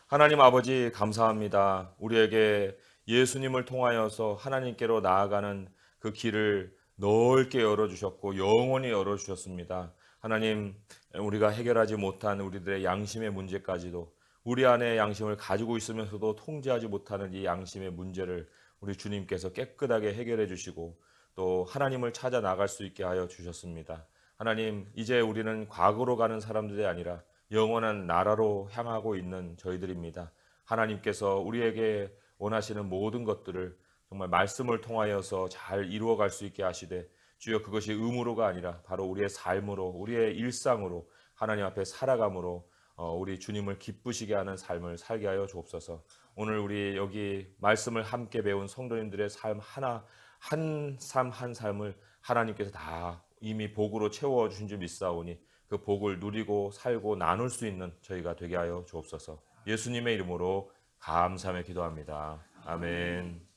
하나님 아버지 감사합니다. 우리에게 예수님을 통하여서 하나님께로 나아가는 그 길을 넓게 열어주셨고 영원히 열어주셨습니다. 하나님, 우리가 해결하지 못한 우리들의 양심의 문제까지도 우리 안에 양심을 가지고 있으면서도 통제하지 못하는 이 양심의 문제를 우리 주님께서 깨끗하게 해결해 주시고 또 하나님을 찾아 나갈 수 있게 하여 주셨습니다. 하나님, 이제 우리는 과거로 가는 사람들이 아니라 영원한 나라로 향하고 있는 저희들입니다. 하나님께서 우리에게 원하시는 모든 것들을 정말 말씀을 통하여서 잘 이루어갈 수 있게 하시되 주여 그것이 의무로가 아니라 바로 우리의 삶으로 우리의 일상으로 하나님 앞에 살아감으로 우리 주님을 기쁘시게 하는 삶을 살게 하여 주옵소서. 오늘 우리 여기 말씀을 함께 배운 성도님들의 삶 하나 한 삶을 하나님께서 다 이미 복으로 채워주신 줄 믿사오니 그 복을 누리고 살고 나눌 수 있는 저희가 되게 하여 주옵소서. 예수님의 이름으로 감사하며 기도합니다. 아멘.